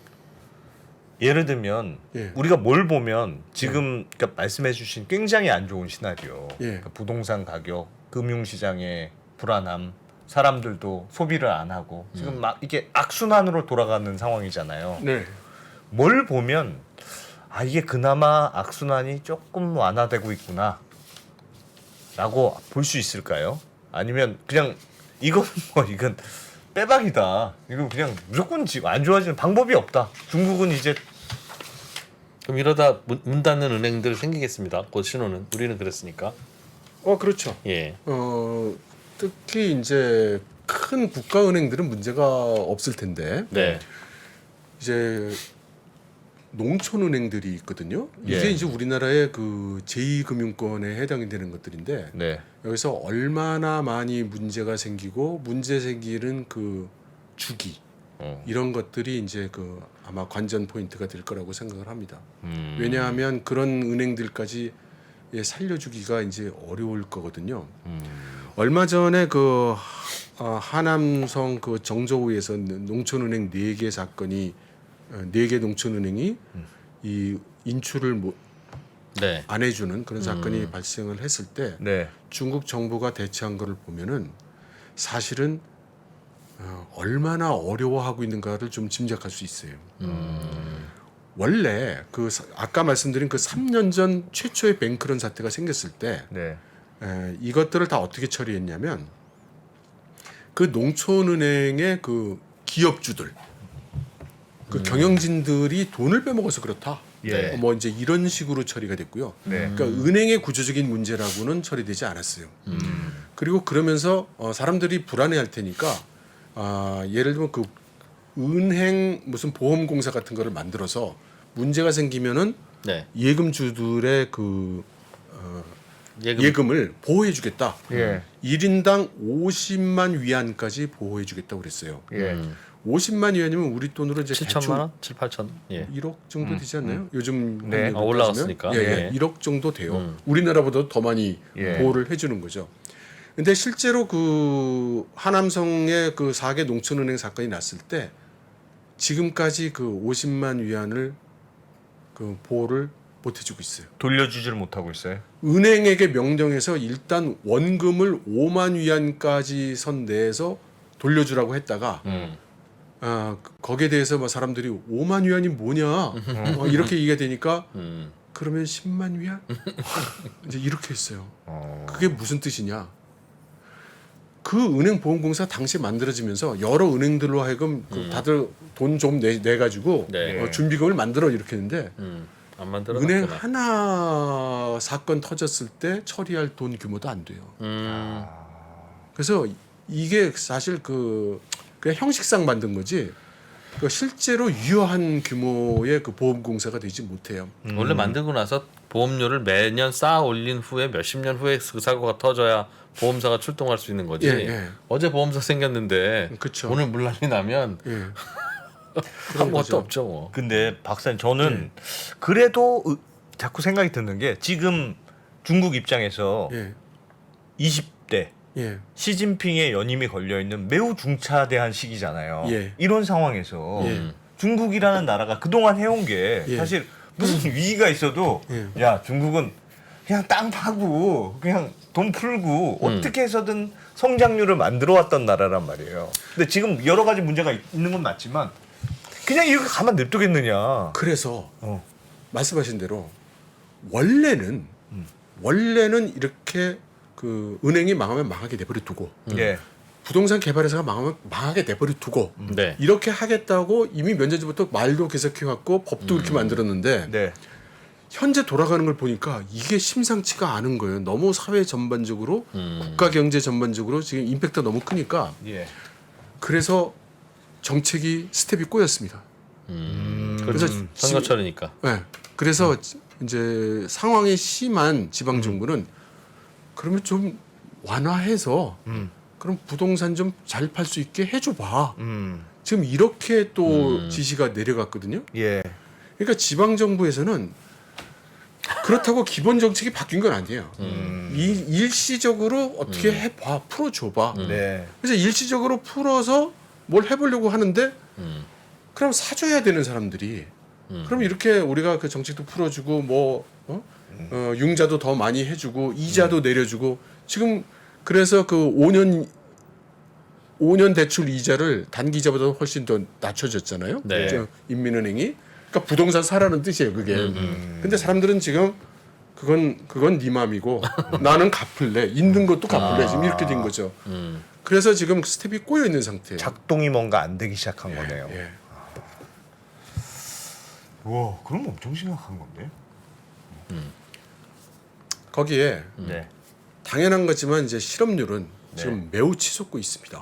예를 들면 예. 우리가 뭘 보면 지금 그러니까 말씀해주신 굉장히 안 좋은 시나리오, 예. 그러니까 부동산 가격, 금융시장의 불안함, 사람들도 소비를 안 하고 지금 막 이게 악순환으로 돌아가는 상황이잖아요. 네. 뭘 보면 아 이게 그나마 악순환이 조금 완화되고 있구나라고 볼 수 있을까요? 아니면 그냥 이건 빼박이다. 이거 그냥 무조건 지금 안 좋아지는 방법이 없다. 중국은 이제 그럼 이러다 문 닫는 은행들 생기겠습니다. 곧 신호는 우리는 그랬으니까. 그렇죠. 예. 특히 이제 큰 국가은행들은 문제가 없을 텐데 네. 이제 농촌은행들이 있거든요. 예. 이게 이제 우리나라의 그 제2금융권에 해당이 되는 것들인데 네. 여기서 얼마나 많이 문제가 생기고 문제 생기는 그 주기 이런 것들이 이제 그 아마 관전 포인트가 될 거라고 생각을 합니다. 왜냐하면 그런 은행들까지 살려주기가 이제 어려울 거거든요. 얼마 전에 그 하남성 그 정저우에서 농촌은행 4개 사건이 4개 농촌은행이 이 인출을 네. 안 해주는 그런 사건이 발생을 했을 때 네. 중국 정부가 대처한 것을 보면은 사실은 얼마나 어려워하고 있는가를 좀 짐작할 수 있어요. 원래 그 아까 말씀드린 그 3년 전 최초의 뱅크런 사태가 생겼을 때 네. 이것들을 다 어떻게 처리했냐면 그 농촌은행의 그 기업주들 그 경영진들이 돈을 빼먹어서 그렇다. 예. 뭐 이제 이런 식으로 처리가 됐고요. 네. 그러니까 은행의 구조적인 문제라고는 처리되지 않았어요. 그리고 그러면서 사람들이 불안해할 테니까 예를 들면 그 은행 무슨 보험공사 같은 거를 만들어서 문제가 생기면은 네. 예금주들의 그 예금. 예금을 보호해주겠다. 예. 1인당 50만 위안까지 보호해주겠다고 그랬어요. 예. 50만 위안이면 우리 돈으로 이제 7천만 원? 7, 8천. 예. 1억 정도 되지 않나요? 요즘 네. 환율로 올라갔으니까. 따지면? 예, 예. 1억 정도 돼요. 우리나라보다 더 많이 예. 보호를 해주는 거죠. 근데 실제로 그 하남성의 그 4개 농촌은행 사건이 났을 때 지금까지 그 50만 위안을 그 보호를 못 해주고 있어요. 돌려주지를 못하고 있어요. 은행에게 명령해서 일단 원금을 5만 위안까지 선 내에서 돌려주라고 했다가 거기에 대해서 막 사람들이 5만 위안이 뭐냐 이렇게 얘기가 되니까 그러면 10만 위안 이제 이렇게 했어요. 그게 무슨 뜻이냐? 그 은행보험공사 당시에 만들어지면서 여러 은행들로 하여금 그 다들 돈 좀 내 가지고 네. 준비금을 만들어 이렇게 했는데 안 만들어 은행 놨구나. 하나 사건 터졌을 때 처리할 돈 규모도 안 돼요. 그래서 이게 사실 그냥 형식상 만든 거지. 그 실제로 유효한 규모의 그 보험공사가 되지 못해요. 원래 만들고 나서 보험료를 매년 쌓아 올린 후에 몇십 년 후에 그 사고가 터져야 보험사가 출동할 수 있는 거지. 예, 예. 어제 보험사 생겼는데 그쵸. 오늘 문란이 나면 예. 아무것도 거죠. 없죠. 뭐. 근데 박사님 저는 그래도 자꾸 생각이 드는 게 지금 중국 입장에서 예. 20대 예. 시진핑의 연임이 걸려 있는 매우 중차대한 시기잖아요. 예. 이런 상황에서 예. 중국이라는 나라가 그동안 해온 게 예. 사실 무슨 위기가 있어도 예. 야 중국은 그냥 땅 파고 그냥 돈 풀고 어떻게 해서든 성장률을 만들어 왔던 나라란 말이에요. 근데 지금 여러 가지 문제가 있는 건 맞지만 그냥 이렇게 가만 냅두겠느냐. 그래서 어. 말씀하신 대로 원래는 이렇게 그 은행이 망하면 망하게 내버려 두고 예. 부동산 개발회사가 망하면 망하게 내버려 두고 네. 이렇게 하겠다고 이미 몇 년 전부터 말도 개석해갖고 법도 이렇게 만들었는데 네. 현재 돌아가는 걸 보니까 이게 심상치가 않은 거예요. 너무 사회 전반적으로 국가 경제 전반적으로 지금 임팩트가 너무 크니까 예. 그래서 정책이 스텝이 꼬였습니다. 그래서 그래서 선거철이니까. 네. 그래서 이제 상황이 심한 지방 정부는 그러면 좀 완화해서 그럼 부동산 좀 잘 팔 수 있게 해줘봐. 지금 이렇게 또 지시가 내려갔거든요. 예. 그러니까 지방 정부에서는 그렇다고 기본 정책이 바뀐 건 아니에요. 일시적으로 어떻게 해봐, 풀어줘봐. 네. 그래서 일시적으로 풀어서 뭘 해보려고 하는데 그럼 사줘야 되는 사람들이 그럼 이렇게 우리가 그 정책도 풀어주고 뭐 융자도 더 많이 해주고 이자도 내려주고 지금 그래서 그 5년 대출 이자를 단기 이자보다 훨씬 더 낮춰졌잖아요. 네. 저 인민은행이 그러니까 부동산 사라는 뜻이에요 그게. 근데 사람들은 지금 그건 네 맘이고 나는 갚을래 있는 것도 갚을래 지금 이렇게 된 거죠. 그래서 지금 스텝이 꼬여 있는 상태예요. 작동이 뭔가 안 되기 시작한 거네요. 예. 와, 그럼 엄청 심각한 건데. 거기에 네. 당연한 거지만 이제 실업률은 지금 매우 치솟고 있습니다.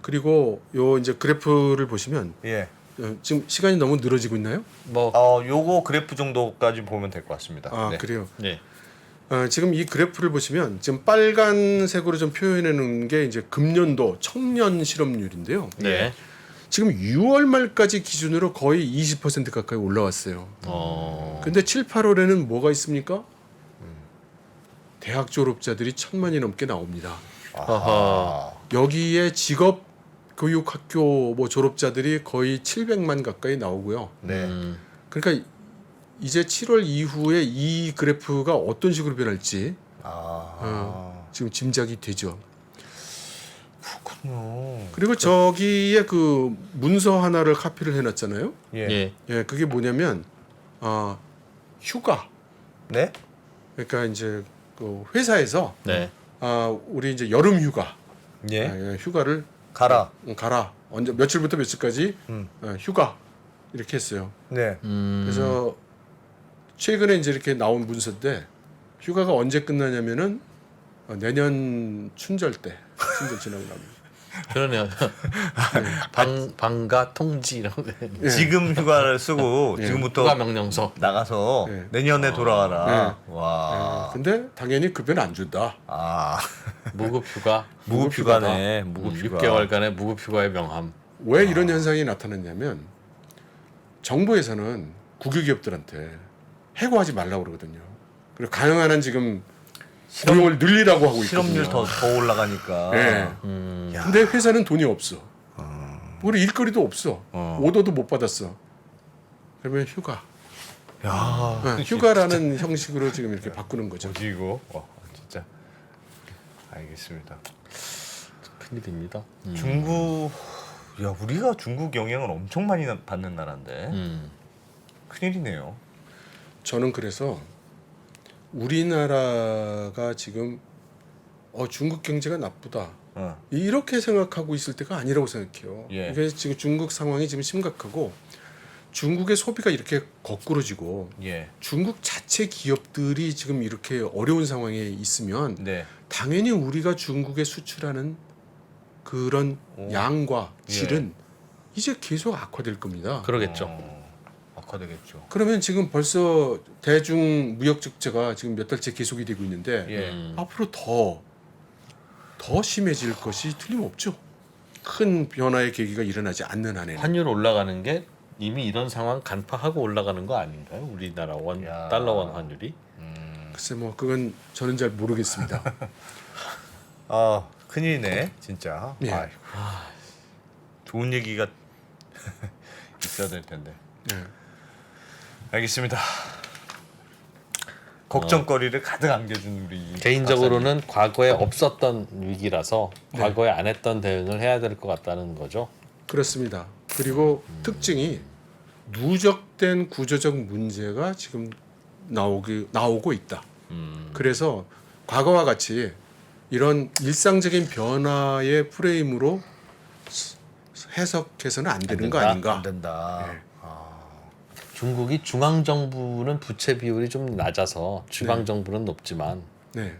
그리고 요 이제 그래프를 보시면 예. 지금 시간이 너무 늘어지고 있나요? 뭐 요거 그래프 정도까지 보면 될 것 같습니다. 아 네. 그래요. 네. 지금 이 그래프를 보시면 지금 빨간색으로 좀 표현해 놓은 게 이제 금년도 청년 실업률인데요. 네. 지금 6월 말까지 기준으로 거의 20% 가까이 올라왔어요. 근데 7, 8월에는 뭐가 있습니까? 대학 졸업자들이 1,000만이 넘게 나옵니다. 아하. 여기에 직업 교육 학교 뭐 졸업자들이 거의 700만 가까이 나오고요. 네. 그러니까 이제 7월 이후에 이 그래프가 어떤 식으로 변할지 지금 짐작이 되죠. 그렇군요. 그리고 저기에 그 문서 하나를 카피를 해놨잖아요. 예. 예. 예, 그게 뭐냐면 휴가. 네? 그러니까 이제 그 회사에서 네. 우리 이제 여름 휴가, 예. 휴가를 가라. 가라. 언제 며칠부터 며칠까지 휴가 이렇게 했어요. 네. 그래서 최근에 이제 이렇게 나온 문서인데 휴가가 언제 끝나냐면은 내년 춘절 지나고 나면. 그러네요. 방가 통지 이런 거. 예. 지금 휴가를 쓰고 예. 지금부터 휴가 명령서. 나가서 예. 내년에 돌아와라. 예. 와. 근데 당연히 급여는 안 준다. 무급 휴가. 무급 휴가네. 무급 휴가. 6개월간의 무급 휴가의 명함. 왜 이런 현상이 나타났냐면 정부에서는 국유기업들한테 해고하지 말라고 그러거든요. 그리고 가능한 한 지금 고용을 늘리라고 하고 있거든요. 실업률 더 올라가니까. 예. 근데 회사는 돈이 없어. 우리 일거리도 없어. 오더도 못 받았어. 그러면 휴가. 야, 휴가라는 형식으로 지금 이렇게 바꾸는 거죠. 뭐지 이거? 진짜 알겠습니다. 큰일입니다. 중국, 야 우리가 중국 영향을 엄청 많이 받는 나라인데 큰일이네요. 저는 그래서 우리나라가 지금 중국 경제가 나쁘다 이렇게 생각하고 있을 때가 아니라고 생각해요. 예. 그래서 지금 중국 상황이 지금 심각하고 중국의 소비가 이렇게 거꾸로지고 예, 중국 자체 기업들이 지금 이렇게 어려운 상황에 있으면 네, 당연히 우리가 중국에 수출하는 그런 양과 질은 이제 계속 악화될 겁니다. 그러겠죠. 악화되겠죠. 그러면 지금 벌써 대중 무역 적자가 지금 몇 달째 계속이 되고 있는데 예, 앞으로 더 심해질 것이 틀림없죠. 큰 변화의 계기가 일어나지 않는 한에는. 환율 올라가는 게 이미 이런 상황 간파하고 올라가는 거 아닌가요? 우리나라 달러 원 환율이? 글쎄 뭐 그건 저는 잘 모르겠습니다. 아 큰일이네 진짜. 예. 아이고. 좋은 얘기가 있어야 될 텐데. 네. 알겠습니다. 걱정거리를 가득 안겨준 우리 개인적으로는 과거에 없었던 위기라서 과거에 안 했던 대응을 해야 될 것 같다는 거죠. 그렇습니다. 그리고 특징이 누적된 구조적 문제가 지금 나오고 있다. 그래서 과거와 같이 이런 일상적인 변화의 프레임으로 해석해서는 안 되는 거 아닌가. 안 된다. 네. 중국이 중앙 정부는 부채 비율이 좀 낮아서 지방 정부는 높지만 네.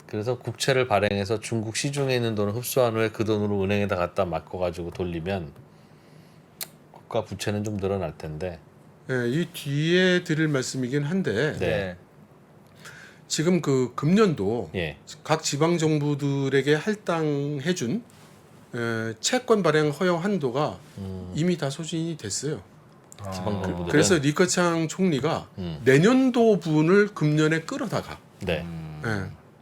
그래서 국채를 발행해서 중국 시중에 있는 돈을 흡수한 후에 그 돈으로 은행에다 갖다 맡겨가지고 돌리면 국가 부채는 좀 늘어날 텐데. 네, 이 뒤에 드릴 말씀이긴 한데 네. 지금 그 금년도 예. 각 지방 정부들에게 할당해준 채권 발행 허용 한도가 이미 다 소진이 됐어요. 지방 정부들은. 그래서 리커창 총리가 음. 내년도분을 금년에 끌어다가 네.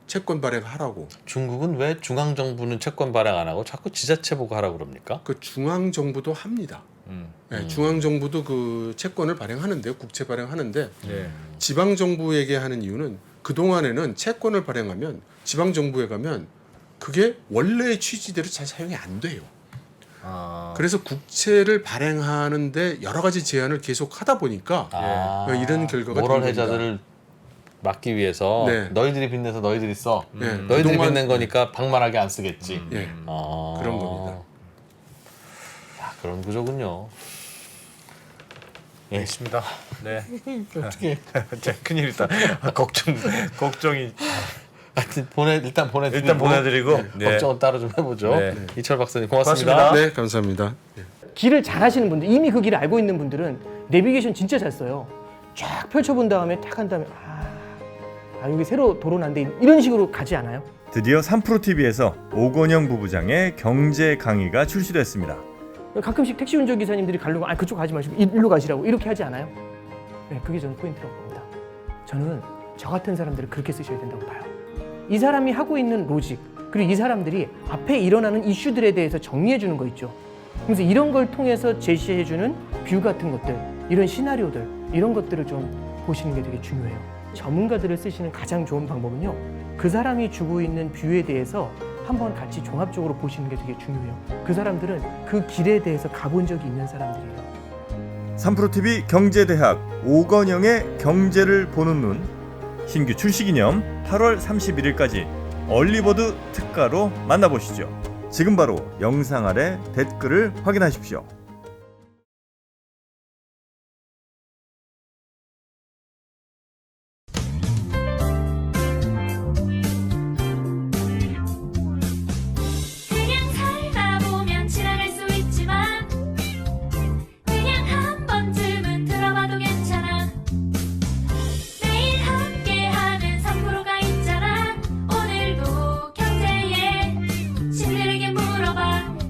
채권 발행하라고. 중국은 왜 중앙 정부는 채권 발행 안 하고 자꾸 지자체 보고 하라고 그럽니까? 그 중앙 정부도 합니다. 중앙 정부도 그 채권을 발행하는데요, 국채 발행하는데 네. 지방 정부에게 하는 이유는 그 동안에는 채권을 발행하면 지방 정부에 가면 그게 원래의 취지대로 잘 사용이 안 돼요. 그래서 국채를 발행하는데 여러 가지 제한을 계속 하다 보니까 이런 결과가 모럴 된 겁니다. 해자들을 막기 위해서 네. 너희들이 빚내서 너희들이 써. 네, 너희들이 그동안- 빚낸 거니까 방만하게 안 쓰겠지. 예, 그런 겁니다. 야, 그런 구조군요. 알겠습니다. 네. 어떻게? 자, 큰일이다. 걱정이 하여튼 일단 보내드리고 일단 보내드리고 네. 걱정은 따로 좀 해보죠. 네. 이철 박사님 고맙습니다. 고맙습니다. 네, 감사합니다. 길을 잘 하시는 분들, 이미 그 길을 알고 있는 분들은 내비게이션 진짜 잘 써요. 쫙 펼쳐본 다음에 탁 한 다음에 여기 새로 도로 난데 이런 식으로 가지 않아요? 드디어 3프로TV에서 오건영 부부장의 경제 강의가 출시됐습니다. 가끔씩 택시 운전기사님들이 가려고 그쪽 가지 마시고 일로 가시라고 이렇게 하지 않아요? 네, 그게 저는 포인트라고 봅니다. 저는 저 같은 사람들을 그렇게 쓰셔야 된다고 봐요. 이 사람이 하고 있는 로직, 그리고 이 사람들이 앞에 일어나는 이슈들에 대해서 정리해 주는 거 있죠. 그래서 이런 걸 통해서 제시해 주는 뷰 같은 것들, 이런 시나리오들, 이런 것들을 좀 보시는 게 되게 중요해요. 전문가들을 쓰시는 가장 좋은 방법은요, 그 사람이 주고 있는 뷰에 대해서 한번 같이 종합적으로 보시는 게 되게 중요해요. 그 사람들은 그 길에 대해서 가본 적이 있는 사람들이에요. 3프로TV 경제대학 오건영의 경제를 보는 눈 신규 출시 기념 8월 31일까지 얼리버드 특가로 만나보시죠. 지금 바로 영상 아래 댓글을 확인하십시오.